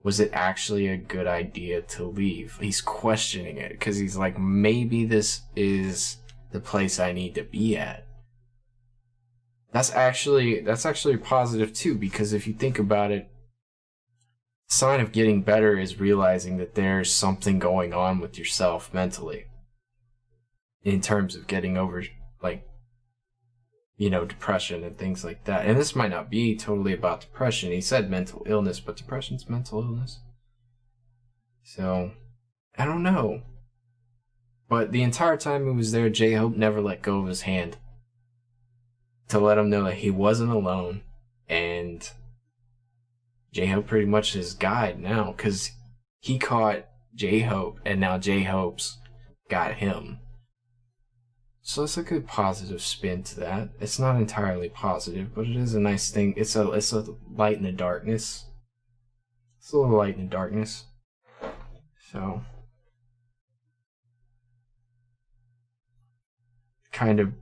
Was it actually a good idea to leave? He's questioning it because he's like, maybe this is the place I need to be at. That's actually positive too, because if you think about it, the sign of getting better is realizing that there's something going on with yourself mentally in terms of getting over, depression and things like that. And this might not be totally about depression. He said mental illness, but depression's mental illness. So, I don't know. But the entire time he was there, J-Hope never let go of his hand to let him know that he wasn't alone. And J-Hope pretty much his guide now, because he caught J-Hope, and now J-Hope's got him. So it's a good positive spin to that. It's not entirely positive, but it is a nice thing. It's a light in the darkness. It's a little light in the darkness. So, kind of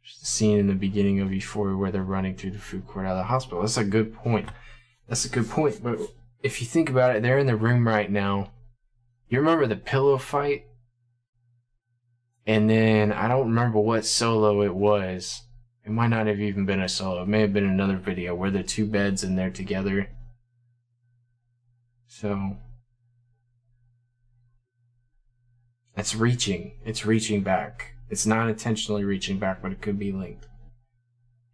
scene in the beginning of Euphoria where they're running through the food court out of the hospital. That's a good point. But if you think about it, they're in the room right now. You remember the pillow fight? And then, I don't remember what solo it was. It might not have even been a solo. It may have been another video where the two beds and they're together. So, it's reaching back. It's not intentionally reaching back, but it could be linked.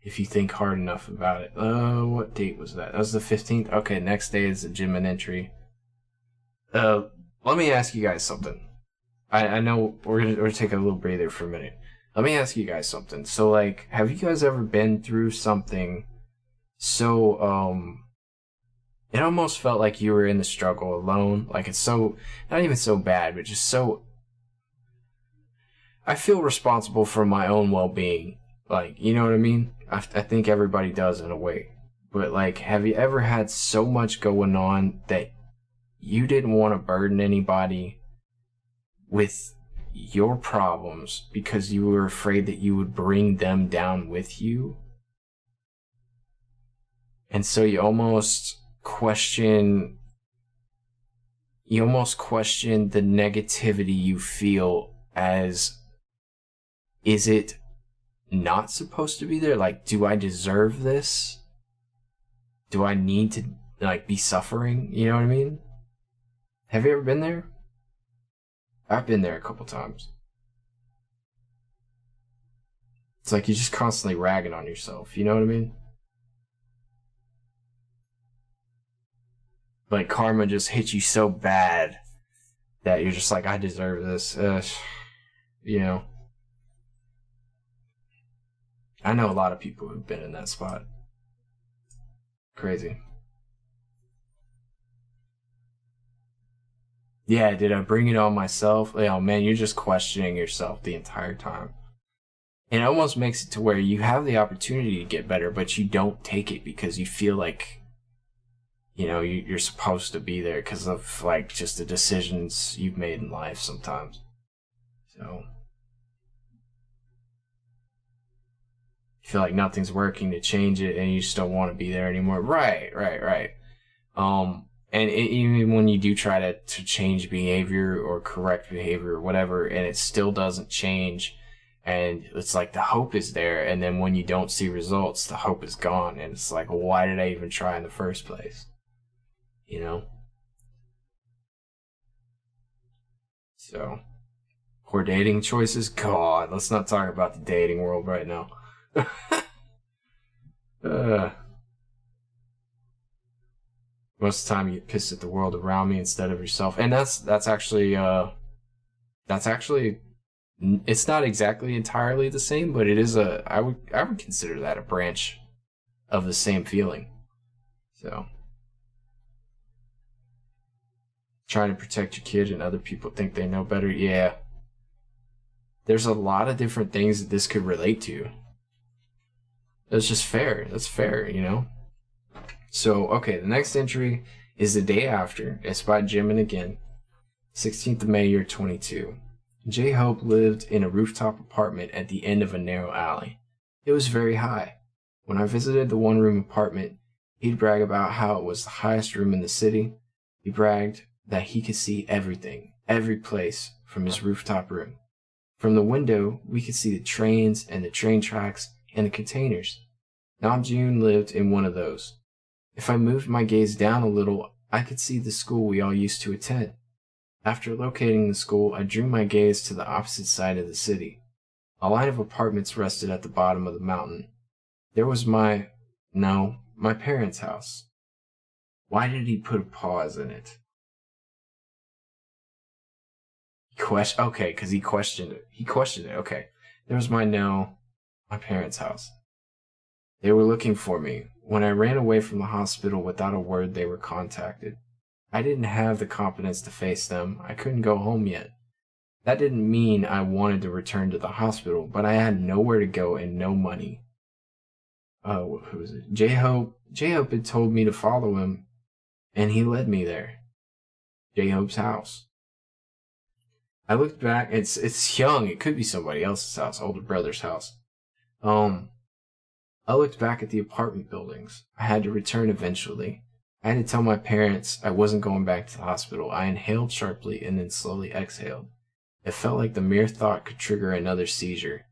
If you think hard enough about it. What date was that? That was the 15th? Okay, next day is the Jimin entry. Let me ask you guys something. I know we're gonna take a little breather for a minute. Let me ask you guys something. So, have you guys ever been through something so, it almost felt like you were in the struggle alone? Like, it's so, not even so bad, but just so, I feel responsible for my own well-being. You know what I mean? I think everybody does in a way. But, have you ever had so much going on that you didn't want to burden anybody with your problems because you were afraid that you would bring them down with you? And so you almost question the negativity you feel as is it not supposed to be there? Like, do I deserve this? Do I need to, like, be suffering? You know what I mean? Have you ever been there? I've been there a couple times. It's like you're just constantly ragging on yourself. You know what I mean? Like, karma just hits you so bad that you're just like, I deserve this. You know? I know a lot of people who've been in that spot. Crazy. Yeah, did I bring it on myself? Oh man, you're just questioning yourself the entire time. It almost makes it to where you have the opportunity to get better, but you don't take it because you feel like, you know, you're supposed to be there because of, like, just the decisions you've made in life sometimes. So, you feel like nothing's working to change it and you just don't want to be there anymore. Right. And even when you do try to change behavior or correct behavior or whatever, and it still doesn't change, and it's like the hope is there, and then when you don't see results, the hope is gone, and it's like, well, why did I even try in the first place? You know? So, poor dating choices? God, let's not talk about the dating world right now. Most of the time you get pissed at the world around me instead of yourself. And that's actually it's not exactly entirely the same, but it is I would consider that a branch of the same feeling. So, trying to protect your kid and other people think they know better. Yeah. There's a lot of different things that this could relate to. That's just fair. That's fair, you know? So, okay, the next entry is the day after. It's by Jimin again. 16th of May, year 22. J-Hope lived in a rooftop apartment at the end of a narrow alley. It was very high. When I visited the one-room apartment, he'd brag about how it was the highest room in the city. He bragged that he could see everything, every place, from his rooftop room. From the window, we could see the trains and the train tracks and the containers. Namjoon lived in one of those. If I moved my gaze down a little, I could see the school we all used to attend. After locating the school, I drew my gaze to the opposite side of the city. A line of apartments rested at the bottom of the mountain. There was my parents' house. Why did he put a pause in it? Okay, because he questioned it. Okay. There was my parents' house. They were looking for me. When I ran away from the hospital without a word, they were contacted. I didn't have the confidence to face them. I couldn't go home yet. That didn't mean I wanted to return to the hospital, but I had nowhere to go and no money. Who was it? J-Hope had told me to follow him, and he led me there. J-Hope's house. I looked back. It's young. It could be somebody else's house, older brother's house. I looked back at the apartment buildings. I had to return eventually. I had to tell my parents I wasn't going back to the hospital. I inhaled sharply and then slowly exhaled. It felt like the mere thought could trigger another seizure.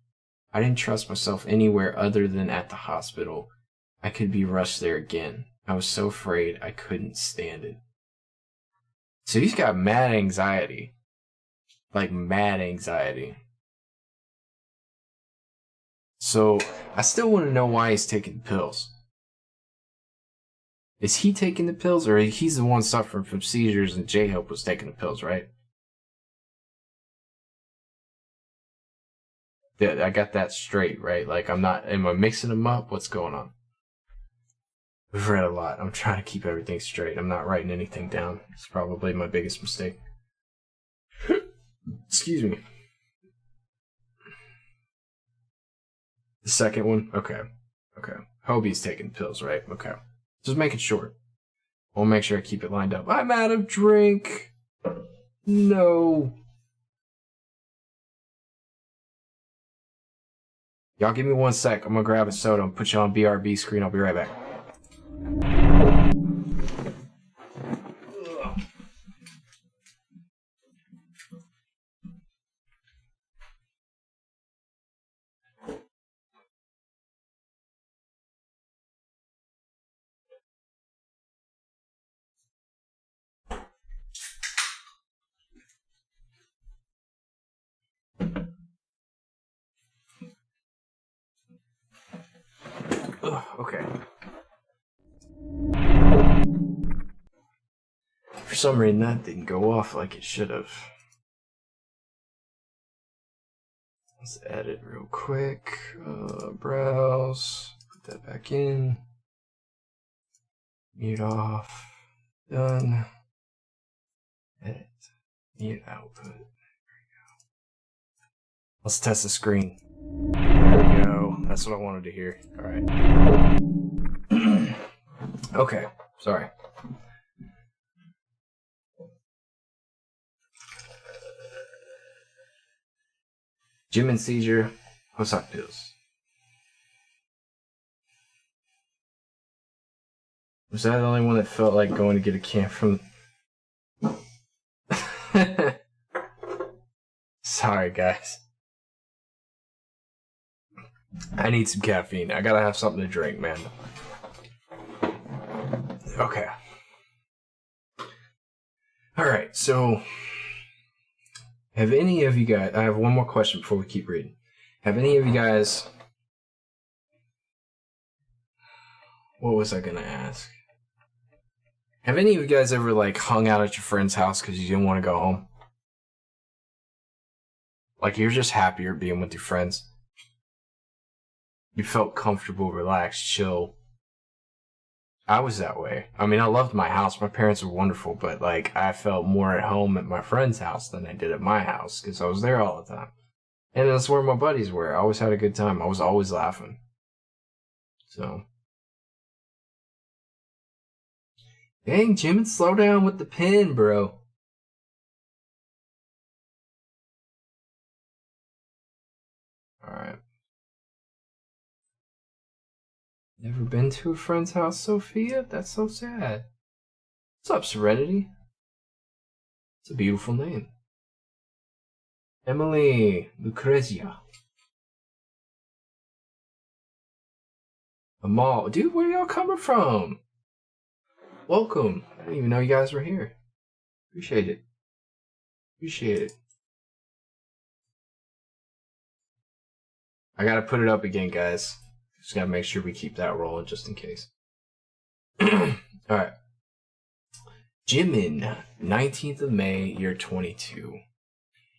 I didn't trust myself anywhere other than at the hospital. I could be rushed there again. I was so afraid I couldn't stand it. So he's got mad anxiety. Like mad anxiety. So I still want to know why he's taking pills. Is he taking the pills, or he's the one suffering from seizures and J-Hope was taking the pills, right? Yeah, I got that straight, right? Like, am I mixing them up? What's going on? We've read a lot. I'm trying to keep everything straight. I'm not writing anything down. It's probably my biggest mistake. Excuse me. The second one? Okay. Hobie's taking pills, right? Okay. Just make it short. I'll make sure I keep it lined up. I'm out of drink. No. Y'all give me 1 sec. I'm gonna grab a soda and put you on BRB screen. I'll be right back. Okay. For some reason, that didn't go off like it should have. Let's edit real quick. Browse. Put that back in. Mute off. Done. Edit. Mute output. There we go. Let's test the screen. There we go. That's what I wanted to hear. Alright. Okay. Sorry. Gym and seizure. Hosak pills. Was that the only one that felt like going to get a can from... Sorry, guys. I need some caffeine. I gotta have something to drink, man. Okay. Alright, so... Have any of you guys... I have one more question before we keep reading. Have any of you guys... What was I gonna ask? Have any of you guys ever, like, hung out at your friend's house because you didn't want to go home? Like, you're just happier being with your friends. You felt comfortable, relaxed, chill. I was that way. I mean, I loved my house. My parents were wonderful, but, like, I felt more at home at my friend's house than I did at my house because I was there all the time. And that's where my buddies were. I always had a good time. I was always laughing. So... Dang, Jim, slow down with the pen, bro. Alright. Never been to a friend's house, Sophia? That's so sad. What's up, Serenity? It's a beautiful name. Emily Lucrezia. Amal. Dude, where y'all coming from? Welcome. I didn't even know you guys were here. Appreciate it. Appreciate it. I gotta put it up again, guys. Just gotta make sure we keep that rolling just in case. Alright. Jimin, 19th of May, year 22.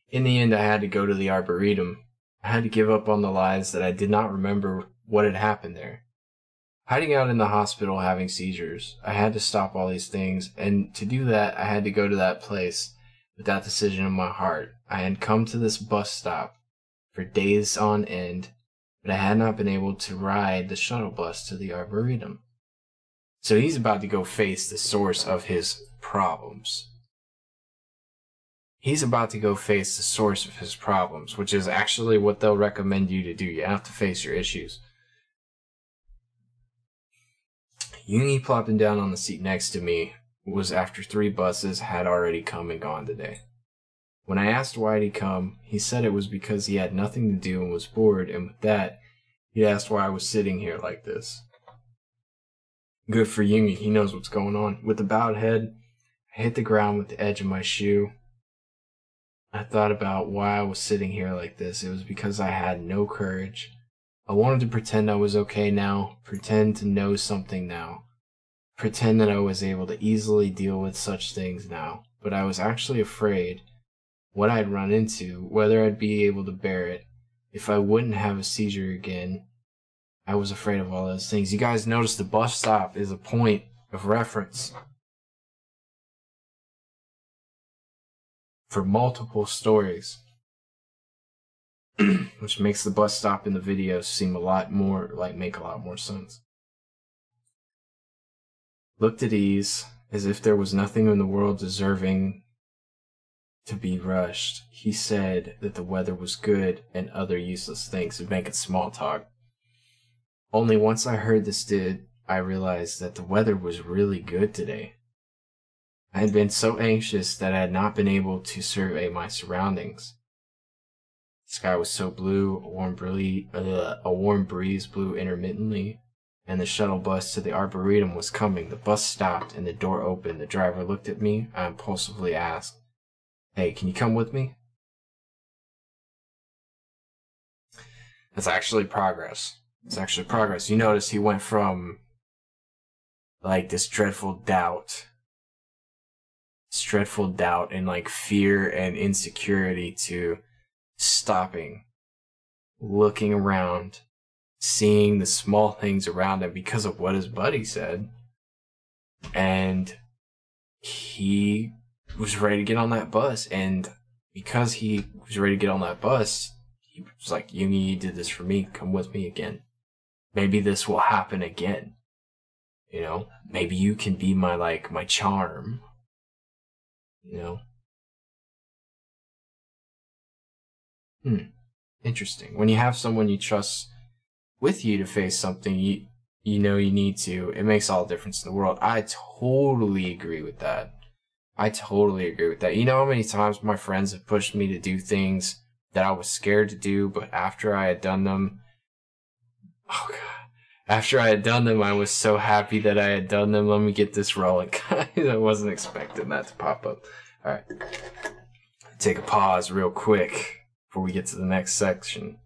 In the end, I had to go to the Arboretum. I had to give up on the lies that I did not remember what had happened there. Hiding out in the hospital having seizures. I had to stop all these things, and to do that, I had to go to that place with that decision in my heart. I had come to this bus stop for days on end, but I had not been able to ride the shuttle bus to the Arboretum. So he's about to go face the source of his problems. He's about to go face the source of his problems, which is actually what they'll recommend you to do. You have to face your issues. Yoongi plopping down on the seat next to me was after 3 buses had already come and gone today. When I asked why he'd come, he said it was because he had nothing to do and was bored, and with that, he asked why I was sitting here like this. Good for Yoongi, he knows what's going on. With a bowed head, I hit the ground with the edge of my shoe. I thought about why I was sitting here like this. It was because I had no courage. I wanted to pretend I was okay now, pretend to know something now, pretend that I was able to easily deal with such things now, but I was actually afraid what I'd run into, whether I'd be able to bear it, if I wouldn't have a seizure again. I was afraid of all those things. You guys notice the bus stop is a point of reference for multiple stories. Which makes the bus stop in the video seem make a lot more sense. Looked at ease, as if there was nothing in the world deserving to be rushed. He said that the weather was good and other useless things to make it small talk. Only once I heard this I realized that the weather was really good today. I had been so anxious that I had not been able to survey my surroundings. The sky was so blue, a warm breeze blew intermittently, and the shuttle bus to the Arboretum was coming. The bus stopped and the door opened. The driver looked at me. I impulsively asked, "Hey, can you come with me?" That's actually progress. It's actually progress. You notice he went from like this dreadful doubt and like fear and insecurity to stopping, looking around, seeing the small things around him because of what his buddy said. And he was ready to get on that bus. And because he was ready to get on that bus, he was like, Yoongi, you did this for me. Come with me again. Maybe this will happen again. You know, maybe you can be my charm. You know? Interesting. When you have someone you trust with you to face something you know you need to, it makes all the difference in the world. I totally agree with that. You know how many times my friends have pushed me to do things that I was scared to do, but after I had done them, I was so happy that I had done them. Let me get this rolling. I wasn't expecting that to pop up. All right. Take a pause real quick before we get to the next section.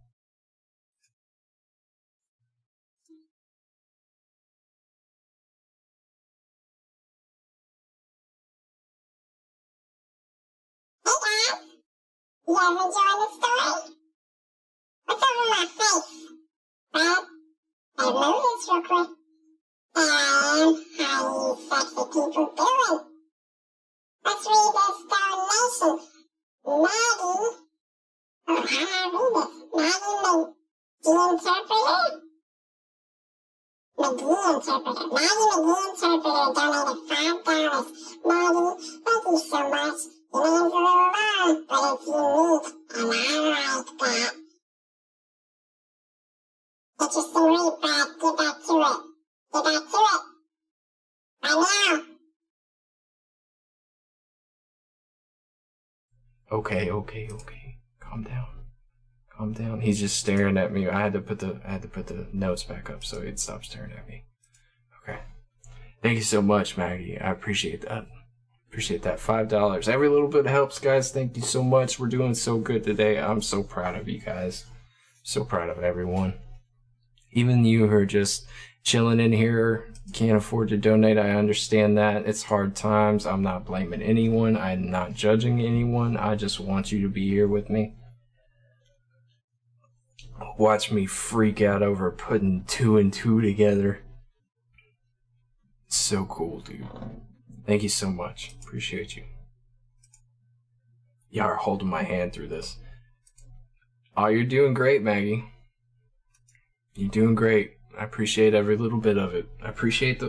Hey guys, you guys enjoying the story? What's over my face? Well, I move this real quick. And how you sexy people doing? Let's read this donation. Maggie, how do I read this? Maggie McGee Interpreter? McGee Interpreter. Maggie McGee Interpreter donated $5. Maggie, thank you so much. It means a little long, but it's unique, and I like that. Interesting read, Brad. Get back to it. Right now. Okay. Calm down. He's just staring at me. I had to put the notes back up so he'd stop staring at me. Okay. Thank you so much, Maggie. I appreciate that. $5. Every little bit helps, guys. Thank you so much. We're doing so good today. I'm so proud of you guys. So proud of everyone. Even you who are just chilling in here, can't afford to donate. I understand that. It's hard times. I'm not blaming anyone. I'm not judging anyone. I just want you to be here with me. Watch me freak out over putting 2 and 2 together. It's so cool, dude. Thank you so much. Appreciate you. Y'all are holding my hand through this. Oh, you're doing great, Maggie. You're doing great. I appreciate every little bit of it. I appreciate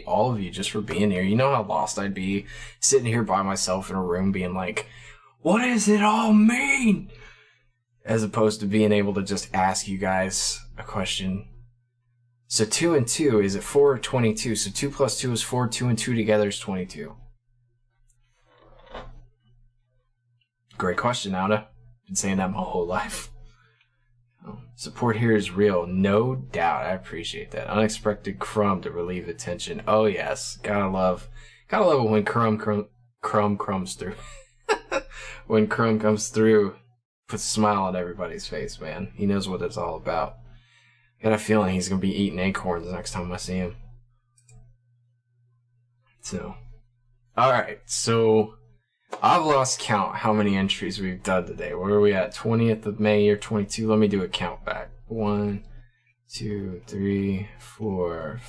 all of you just for being here. You know how lost I'd be sitting here by myself in a room being like, what does it all mean? As opposed to being able to just ask you guys a question. So 2 and 2, is it 4 or 22? So 2 plus 2 is 4, 2 and 2 together is 22. Great question, Nada. Been saying that my whole life. Support here is real, no doubt. I appreciate that. Unexpected crumb to relieve the tension. Oh yes, gotta love it when crumb comes through. When crumb comes through, puts a smile on everybody's face, man. He knows what it's all about. Got a feeling he's gonna be eating acorns next time I see him. So, all right. So I've lost count how many entries we've done today. Where are we at? 20th of May or 22? Let me do a count back. 1, 2, 3, 4,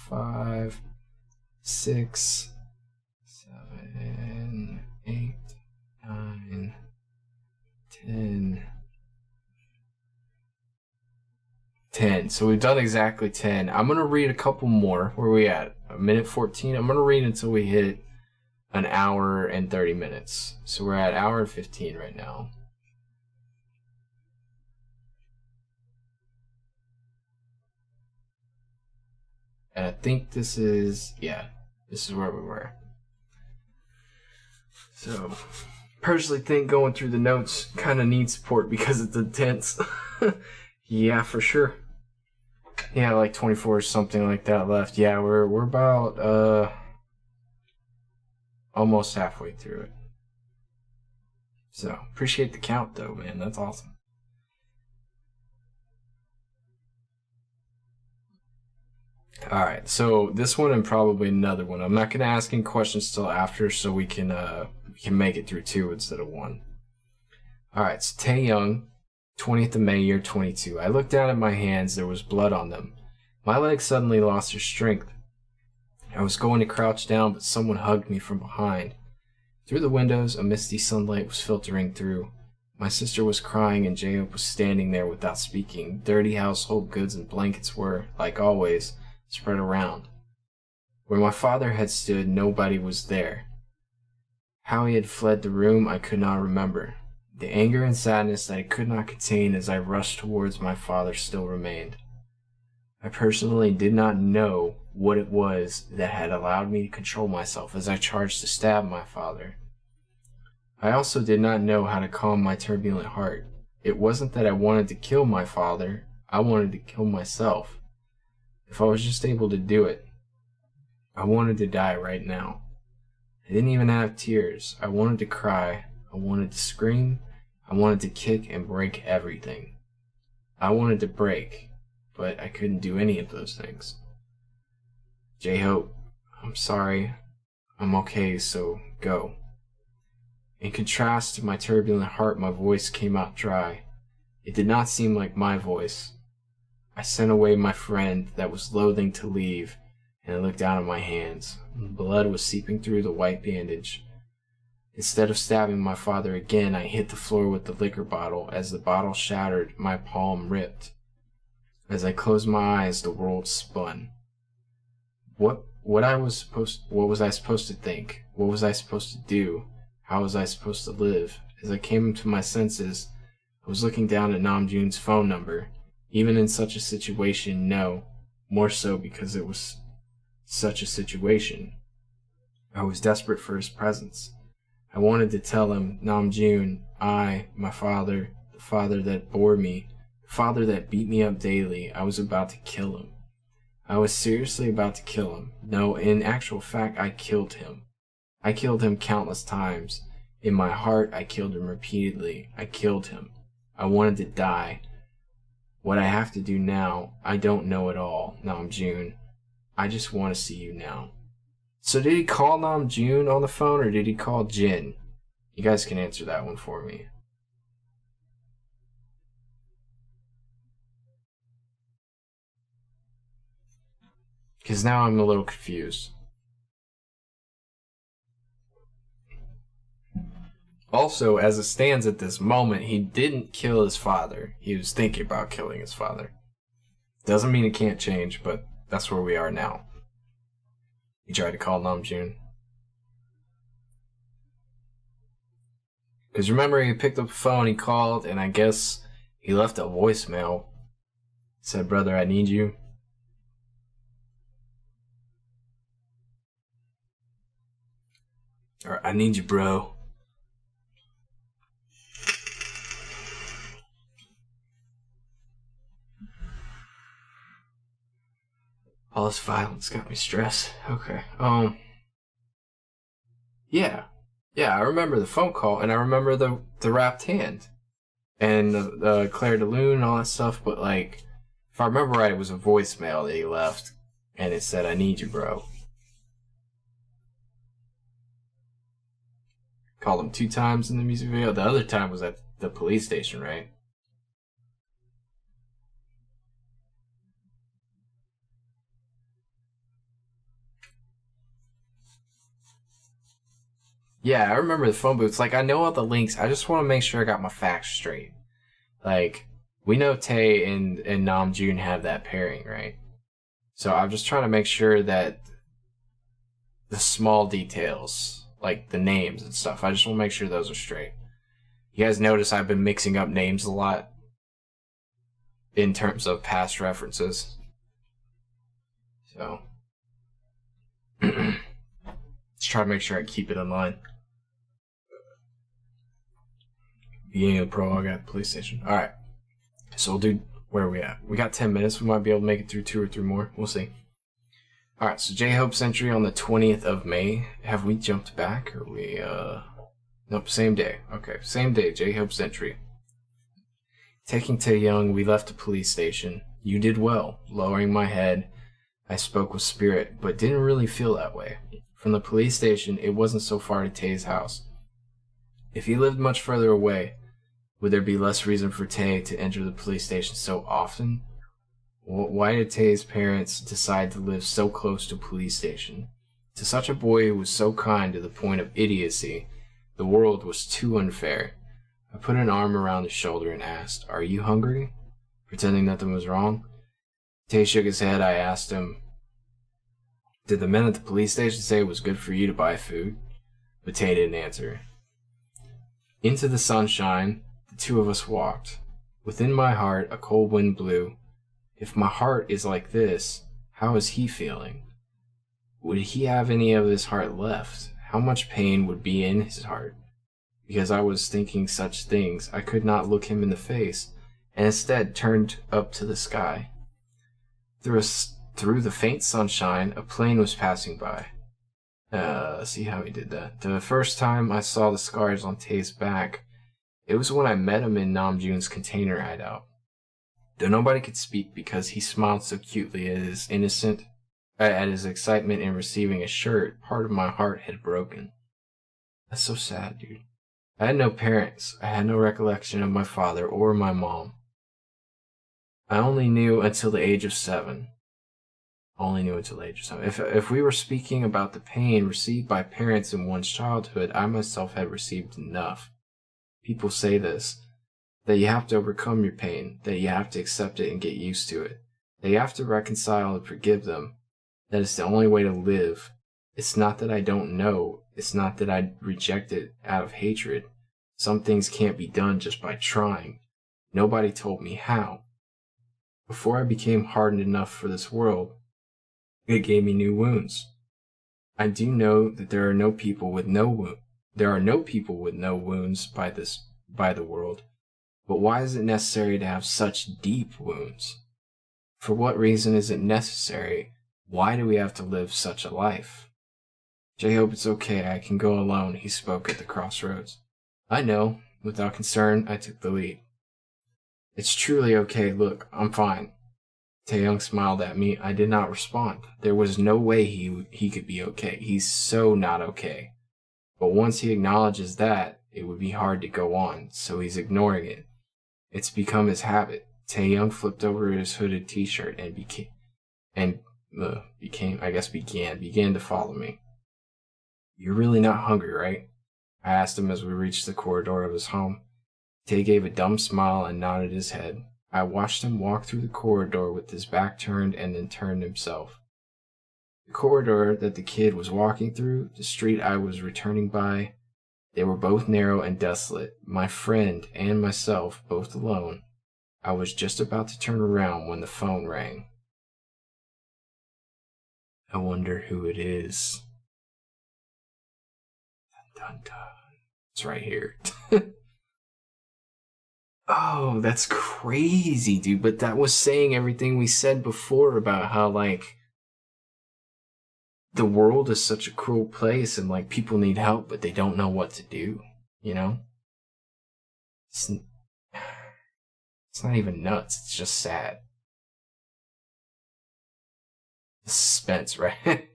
5, 6, 7, 8, 9, 10. 10. So we've done exactly 10. I'm going to read a couple more. Where are we at? A minute 14? I'm going to read until we hit an hour and 30 minutes. So we're at hour and 15 right now. And I think this is where we were. So, personally think going through the notes kind of needs support because it's intense. Yeah, for sure. Yeah, like 24 or something like that left. Yeah, we're about almost halfway through it. So, appreciate the count though, man. That's awesome. Alright, so this one and probably another one. I'm not going to ask any questions till after so we can make it through 2 instead of 1. Alright, so Tae Young, 20th of May, year 22. I looked down at my hands. There was blood on them. My legs suddenly lost their strength. I was going to crouch down, but someone hugged me from behind. Through the windows, a misty sunlight was filtering through. My sister was crying and J-Hope was standing there without speaking. Dirty household goods and blankets were, like always, spread around. Where my father had stood, nobody was there. How he had fled the room, I could not remember. The anger and sadness that I could not contain as I rushed towards my father still remained. I personally did not know what it was that had allowed me to control myself as I charged to stab my father. I also did not know how to calm my turbulent heart. It wasn't that I wanted to kill my father, I wanted to kill myself. If I was just able to do it, I wanted to die right now. I didn't even have tears. I wanted to cry. I wanted to scream. I wanted to kick and break everything. I wanted to break, but I couldn't do any of those things. J-Hope, I'm sorry. I'm okay, so go. In contrast to my turbulent heart, my voice came out dry. It did not seem like my voice. I sent away my friend that was loathing to leave, and I looked down at my hands. Blood was seeping through the white bandage. Instead of stabbing my father again, I hit the floor with the liquor bottle. As the bottle shattered, my palm ripped. As I closed my eyes, the world spun. What was I supposed to think? What was I supposed to do? How was I supposed to live? As I came to my senses, I was looking down at Namjoon's phone number. Even in such a situation, no. More so because it was such a situation. I was desperate for his presence. I wanted to tell him, Namjoon, my father, the father that bore me, the father that beat me up daily, I was about to kill him. I was seriously about to kill him. No, in actual fact, I killed him. I killed him countless times. In my heart, I killed him repeatedly. I killed him. I wanted to die. What I have to do now, I don't know at all, Namjoon. I just want to see you now. So did he call Namjoon on the phone or did he call Jin? You guys can answer that one for me. Because now I'm a little confused. Also, as it stands at this moment, he didn't kill his father. He was thinking about killing his father. Doesn't mean it can't change, but that's where we are now. He tried to call Namjoon. Because remember, he picked up the phone, he called, and I guess he left a voicemail. Said, brother, I need you. Or, I need you, bro. All this violence got me stressed. Okay. Yeah. Yeah, I remember the phone call, and I remember the wrapped hand. And the Claire de Lune and all that stuff, but like, if I remember right, it was a voicemail that he left, and it said, I need you, bro. Called him 2 times in the music video. The other time was at the police station, right? Yeah, I remember the phone booths. Like, I know all the links. I just want to make sure I got my facts straight. Like, we know Tae and Namjoon have that pairing, right? So I'm just trying to make sure that the small details, like the names and stuff, I just want to make sure those are straight. You guys notice I've been mixing up names a lot in terms of past references. So, let's try to make sure I keep it in line. Beginning of the prologue at the police station. Alright. So we'll do, where are we at? We got 10 minutes. We might be able to make it through 2 or 3 more. We'll see. Alright, so J-Hope's entry on the 20th of May. Have we jumped back? Or we, nope, same day. Okay, same day, J-Hope's entry. Taking Tae Young, we left the police station. You did well. Lowering my head, I spoke with spirit, but didn't really feel that way. From the police station, it wasn't so far to Tay's house. If he lived much further away, would there be less reason for Tay to enter the police station so often? Why did Tay's parents decide to live so close to a police station? To such a boy who was so kind to the point of idiocy, the world was too unfair. I put an arm around his shoulder and asked, "Are you hungry?" Pretending nothing was wrong. Tay shook his head. I asked him, "Did the men at the police station say it was good for you to buy food?" But Tay didn't answer. Into the sunshine, the two of us walked. Within my heart, a cold wind blew. If my heart is like this, how is he feeling? Would he have any of his heart left? How much pain would be in his heart? Because I was thinking such things, I could not look him in the face, and instead turned up to the sky. Through the faint sunshine, a plane was passing by. See how he did that. The first time I saw the scars on Tay's back, it was when I met him in Namjoon's container hideout. Though nobody could speak because he smiled so cutely at his excitement in receiving a shirt, part of my heart had broken. That's so sad, dude. I had no parents. I had no recollection of my father or my mom. I only knew until the age of 7. If we were speaking about the pain received by parents in one's childhood, I myself had received enough. People say this, that you have to overcome your pain, that you have to accept it and get used to it, that you have to reconcile and forgive them, that it's the only way to live. It's not that I don't know, it's not that I reject it out of hatred. Some things can't be done just by trying. Nobody told me how. Before I became hardened enough for this world, it gave me new wounds. I do know that there are no people with no wounds by the world. But why is it necessary to have such deep wounds? For what reason is it necessary? Why do we have to live such a life? I hope it's okay. I can go alone, he spoke at the crossroads. I know. Without concern, I took the lead. It's truly okay. Look, I'm fine. Taeyoung smiled at me. I did not respond. There was no way he could be okay. He's so not okay. But once he acknowledges that, it would be hard to go on, so he's ignoring it. It's become his habit. Taeyoung flipped over his hooded t-shirt and began to follow me. You're really not hungry, right? I asked him as we reached the corridor of his home. Tae gave a dumb smile and nodded his head. I watched him walk through the corridor with his back turned and then turned himself. The corridor that the kid was walking through, the street I was returning by, they were both narrow and desolate, my friend and myself both alone. I was just about to turn around when the phone rang. I wonder who it is. Dun, dun, dun. It's right here. Oh, that's crazy, dude. But that was saying everything we said before about how, like, the world is such a cruel place and, like, people need help, but they don't know what to do, you know? It's not even nuts. It's just sad. The suspense, right?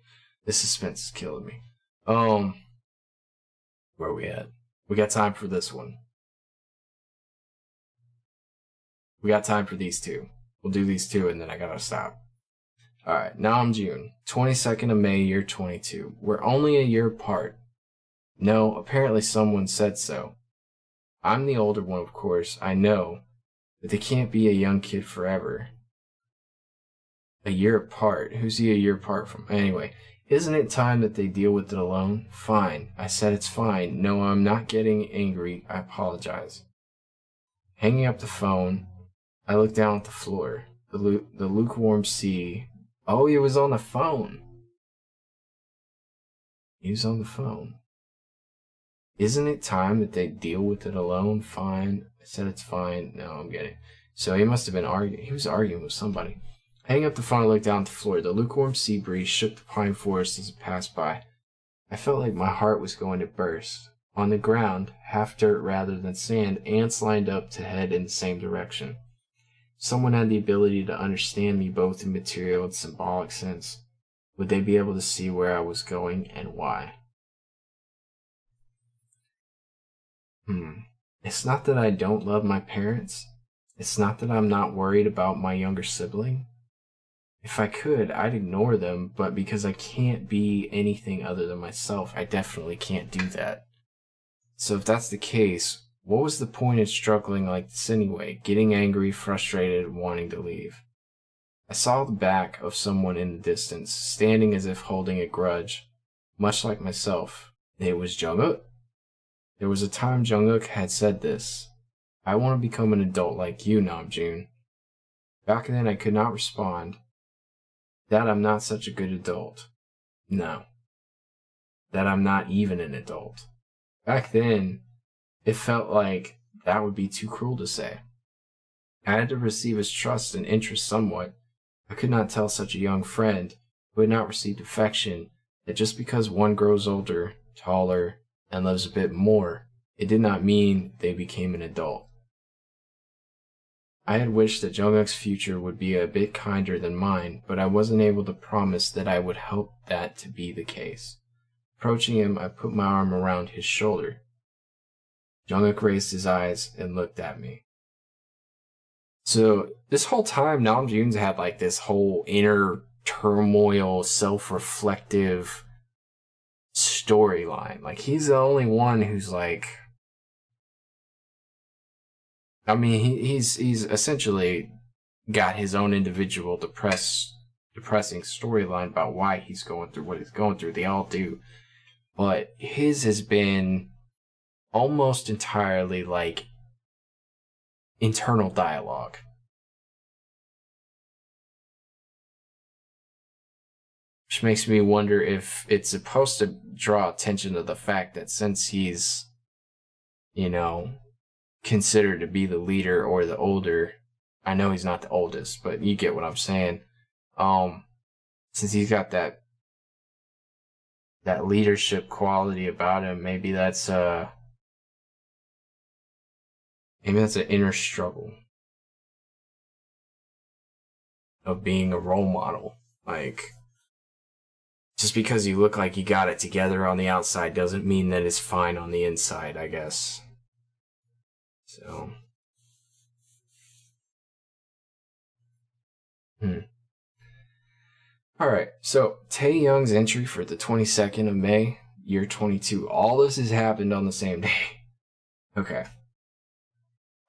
The suspense is killing me. Where are we at? We got time for this one. We got time for these two. We'll do these two and then I gotta stop. Alright, now I'm June. 22nd of May, year 22. We're only a year apart. No, apparently someone said so. I'm the older one, of course, I know. But they can't be a young kid forever. A year apart? Who's he a year apart from? Anyway, isn't it time that they deal with it alone? Fine. I said it's fine. No, I'm not getting angry. I apologize. Hanging up the phone, I looked down at the floor. The lukewarm sea. Oh, he was on the phone. He was on the phone. Isn't it time that they deal with it alone? Fine. I said it's fine. No, I'm getting it. So he must have been arguing. He was arguing with somebody. Hanging up the phone, I looked down at the floor. The lukewarm sea breeze shook the pine forest as it passed by. I felt like my heart was going to burst. On the ground, half dirt rather than sand, ants lined up to head in the same direction. someone had the ability to understand me both in material and symbolic sense, would they be able to see where I was going and why? It's not that I don't love my parents. It's not that I'm not worried about my younger sibling. If I could, I'd ignore them, but because I can't be anything other than myself, I definitely can't do that. So if that's the case, what was the point in struggling like this anyway? Getting angry, frustrated, wanting to leave. I saw the back of someone in the distance, standing as if holding a grudge, much like myself. It was Jung-uk. There was a time Jung-uk had said this. I want to become an adult like you, Namjoon. Back then I could not respond. That I'm not such a good adult. No. That I'm not even an adult. Back then, it felt like that would be too cruel to say. I had to receive his trust and interest somewhat. I could not tell such a young friend who had not received affection that just because one grows older, taller, and loves a bit more, it did not mean they became an adult. I had wished that Jung-uk's future would be a bit kinder than mine, but I wasn't able to promise that I would help that to be the case. Approaching him, I put my arm around his shoulder. Jung-uk raised his eyes and looked at me. So this whole time, Namjoon's had like this whole inner turmoil, self-reflective storyline. Like, he's the only one who's like, I mean, he's essentially got his own individual depressing storyline about why he's going through what he's going through. They all do. But his has been almost entirely like internal dialogue. Which makes me wonder if it's supposed to draw attention to the fact that since he's, considered to be the leader or the older, I know he's not the oldest, but you get what I'm saying. Since he's got that leadership quality about him, maybe that's an inner struggle of being a role model. Like, just because you look like you got it together on the outside doesn't mean that it's fine on the inside, I guess. So, Alright, so Taeyoung's entry for the 22nd of May, year 22. All this has happened on the same day. Okay.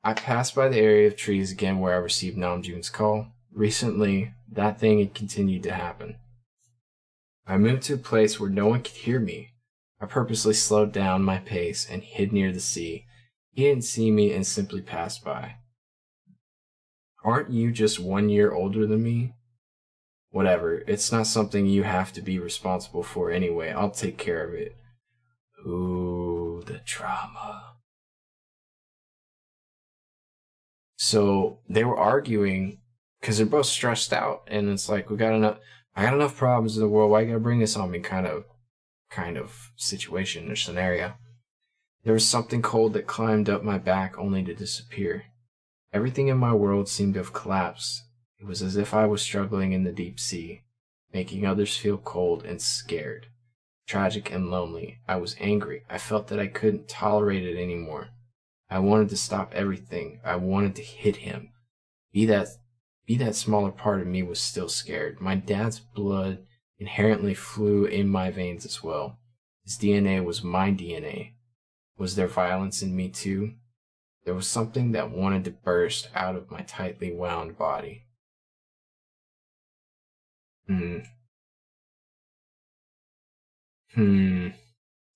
I passed by the area of trees again where I received Namjoon's call. Recently, that thing had continued to happen. I moved to a place where no one could hear me. I purposely slowed down my pace and hid near the sea. He didn't see me and simply passed by. Aren't you just 1 year older than me? Whatever, it's not something you have to be responsible for anyway. I'll take care of it. Ooh, the drama. So they were arguing because they're both stressed out, and it's like, I got enough problems in the world. Why you gotta bring this on me? Kind of situation or scenario. There was something cold that climbed up my back only to disappear. Everything in my world seemed to have collapsed. It was as if I was struggling in the deep sea, making others feel cold and scared, tragic and lonely. I was angry. I felt that I couldn't tolerate it anymore. I wanted to stop everything. I wanted to hit him. Be that smaller part of me was still scared. My dad's blood inherently flew in my veins as well. His DNA was my DNA. Was there violence in me too? There was something that wanted to burst out of my tightly wound body.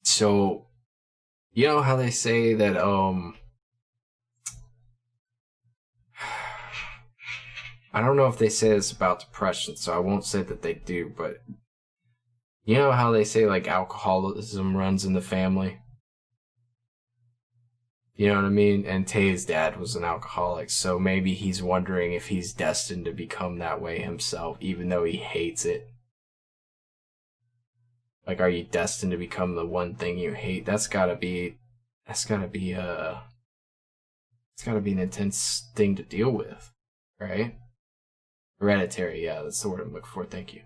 So, you know how they say that, I don't know if they say this about depression, so I won't say that they do, but you know how they say, like, alcoholism runs in the family? You know what I mean? And Tae's dad was an alcoholic, so maybe he's wondering if he's destined to become that way himself, even though he hates it. Like, are you destined to become the one thing you hate? It's gotta be an intense thing to deal with, right? Hereditary, yeah, that's the word I'm looking for. Thank you.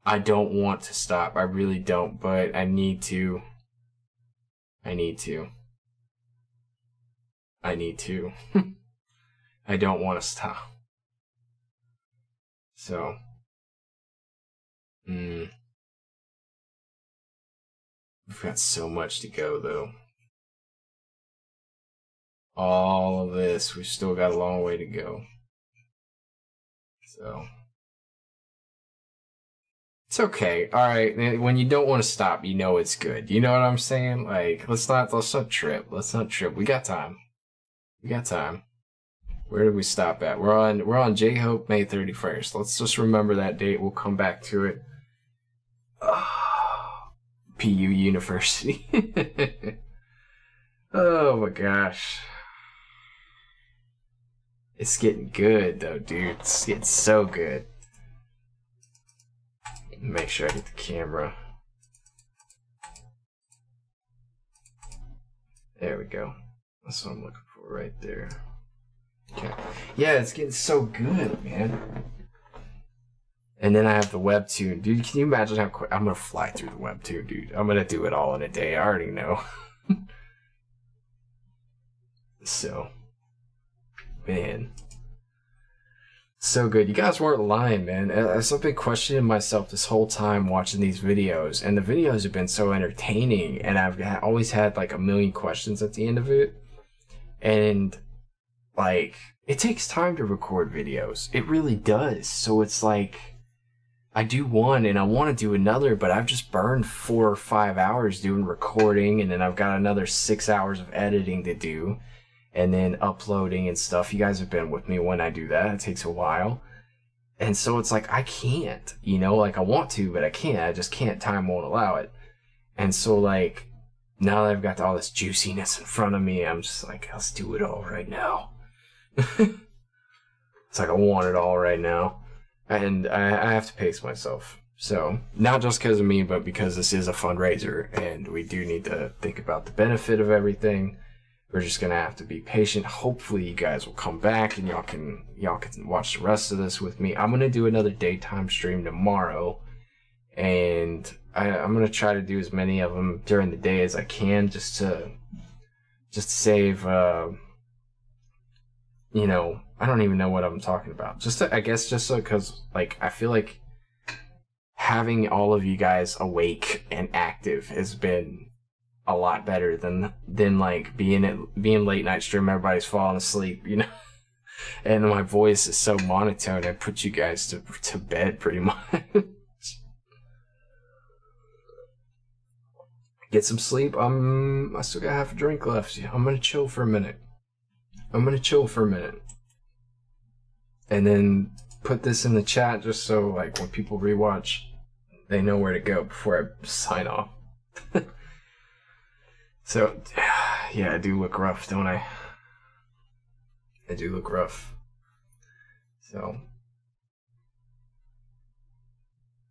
I don't want to stop. I really don't, but I need to. I don't want to stop. So, we've got so much to go, though. All of this, we've still got a long way to go. So, it's okay. All right, when you don't want to stop, you know it's good. You know what I'm saying? Like, let's not trip. Let's not trip. We got time. Where did we stop at? We're on J-Hope May 31st. Let's just remember that date. We'll come back to it. PU University. Oh my gosh. It's getting good though, dude. It's getting so good. Make sure I get the camera. There we go. That's what I'm looking for right there. Okay. Yeah, it's getting so good, man. And then I have the webtoon. Dude, can you imagine how quick I'm gonna fly through the webtoon, dude? I'm gonna do it all in a day. I already know. So, man. So good. You guys weren't lying, man. I've been questioning myself this whole time watching these videos, and the videos have been so entertaining, and I've always had like a million questions at the end of it. And like, it takes time to record videos. It really does. So it's like, I do one and I want to do another, but I've just burned 4 or 5 hours doing recording, and then I've got another 6 hours of editing to do, and then uploading and stuff. You guys have been with me when I do that. It takes a while. And so it's like, I can't, like I want to, but I can't. I just can't. Time won't allow it. And so like, now that I've got all this juiciness in front of me, I'm just like, let's do it all right now. It's like I want it all right now. And I have to pace myself. So, not just because of me, but because this is a fundraiser, and we do need to think about the benefit of everything. We're just gonna have to be patient. Hopefully you guys will come back and y'all can watch the rest of this with me. I'm gonna do another daytime stream tomorrow, and I'm gonna try to do as many of them during the day as I can, just to save I don't even know what I'm talking about. Because like I feel like having all of you guys awake and active has been a lot better than like being late night stream, everybody's falling asleep, and my voice is so monotone. I put you guys to bed pretty much. Get some sleep. I still got half a drink left. I'm gonna chill for a minute. And then put this in the chat just so like when people rewatch, they know where to go before I sign off. So, yeah, I do look rough, don't I? I do look rough. So,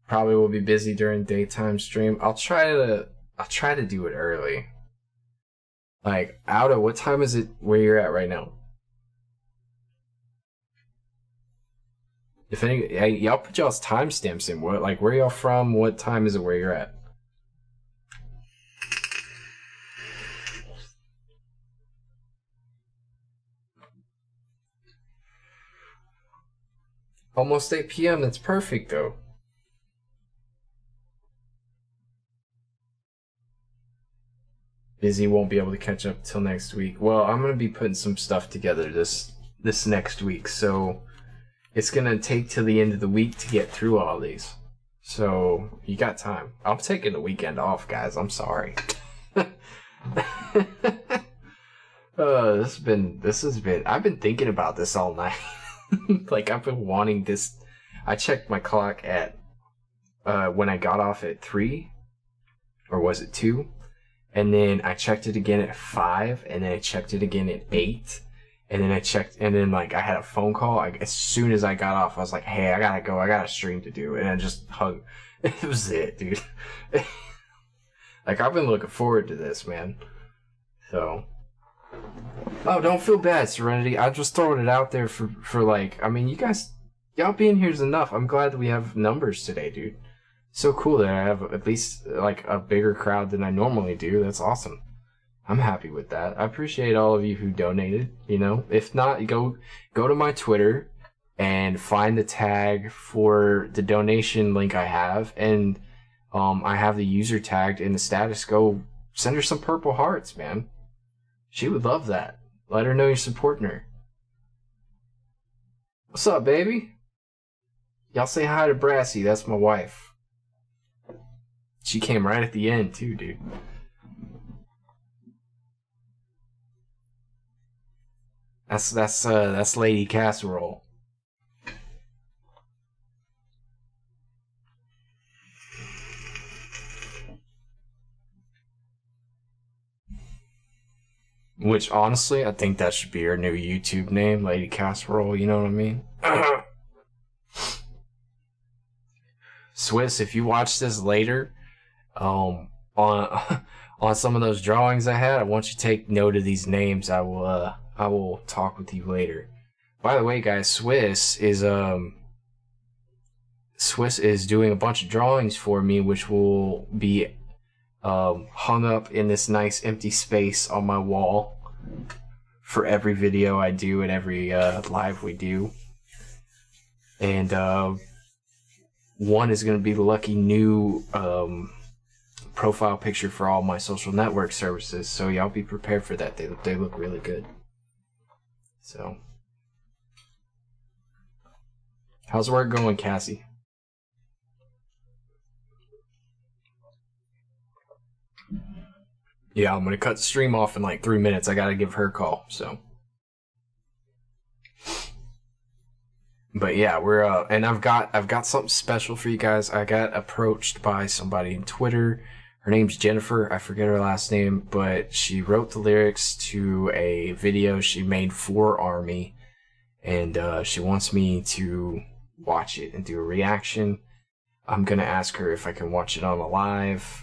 probably will be busy during daytime stream. I'll try to do it early. Like, Auto, what time is it where you're at right now? If any, y'all put y'all's timestamps in. Where y'all from? What time is it where you're at? Almost 8 p.m. That's perfect, though. Busy, won't be able to catch up till next week. Well, I'm gonna be putting some stuff together this next week, so it's gonna take till the end of the week to get through all these. So you got time. I'm taking the weekend off, guys. I'm sorry. I've been thinking about this all night. Like, I've been wanting this. I checked my clock at when I got off at 3, or was it 2? And then I checked it again at 5, and then I checked it again at 8, and then I had a phone call. As soon as I got off, I was like, hey, I gotta go. I got a stream to do, and I just hung. It was it, dude. Like, I've been looking forward to this, man. So, Oh, don't feel bad, Serenity. I'm just throwing it out there for like, I mean, y'all being here is enough. I'm glad that we have numbers today, dude. So cool that I have at least like a bigger crowd than I normally do. That's awesome. I'm happy with that. I appreciate all of you who donated. You know, if not, go to my Twitter and find the tag for the donation link I have, and I have the user tagged in the status. Go send her some purple hearts, man. She would love that. Let her know you're supporting her. What's up, baby? Y'all say hi to Brassy. That's my wife. She came right at the end too, dude. That's Lady Casserole. Which, honestly, I think that should be her new YouTube name, Lady Casserole, you know what I mean? Swiss, if you watch this later, on on some of those drawings I had, I want you to take note of these names. I will talk with you later. By the way, guys, Swiss is doing a bunch of drawings for me, which will be hung up in this nice empty space on my wall for every video I do and every live we do. And one is going to be the lucky new profile picture for all my social network services, so y'all be prepared for that. They look really good. So, how's work going, Cassie? Yeah, I'm gonna cut the stream off in like 3 minutes. I gotta give her a call, so. But yeah, we're and I've got something special for you guys. I got approached by somebody on Twitter. Her name's Jennifer. I forget her last name, but she wrote the lyrics to a video she made for Army, and she wants me to watch it and do a reaction. I'm gonna ask her if I can watch it on the live.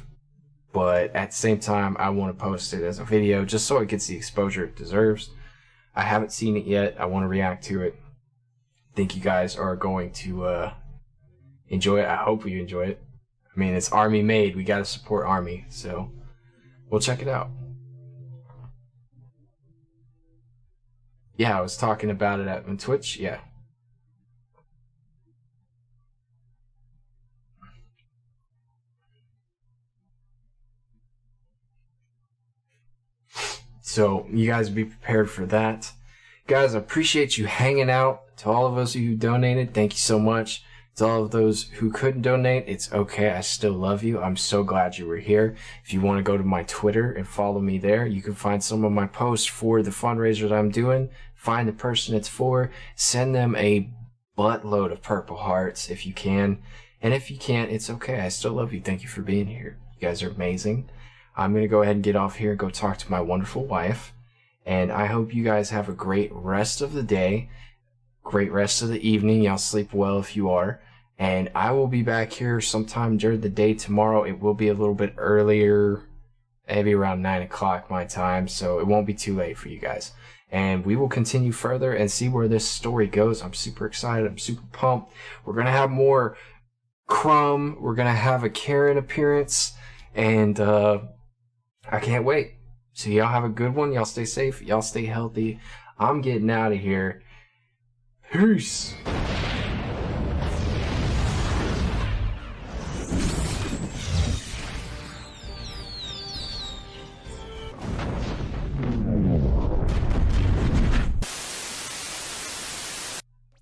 But at the same time, I want to post it as a video just so it gets the exposure it deserves. I haven't seen it yet. I want to react to it. I think you guys are going to enjoy it. I hope you enjoy it. I mean, it's Army made. We got to support Army. So we'll check it out. Yeah, I was talking about it on Twitch. Yeah. So you guys be prepared for that. Guys, I appreciate you hanging out. To all of us who donated, thank you so much. To all of those who couldn't donate, it's okay. I still love you. I'm so glad you were here. If you want to go to my Twitter and follow me there, you can find some of my posts for the fundraiser that I'm doing. Find the person it's for. Send them a buttload of purple hearts if you can. And if you can't, it's okay. I still love you. Thank you for being here. You guys are amazing. I'm going to go ahead and get off here and go talk to my wonderful wife. And I hope you guys have a great rest of the day, great rest of the evening. Y'all sleep well if you are. And I will be back here sometime during the day tomorrow. It will be a little bit earlier, maybe around 9 o'clock my time, so it won't be too late for you guys. And we will continue further and see where this story goes. I'm super excited. I'm super pumped. We're going to have more Crumb. We're going to have a Karen appearance. And I can't wait. So y'all have a good one. Y'all stay safe. Y'all stay healthy. I'm getting out of here. Peace.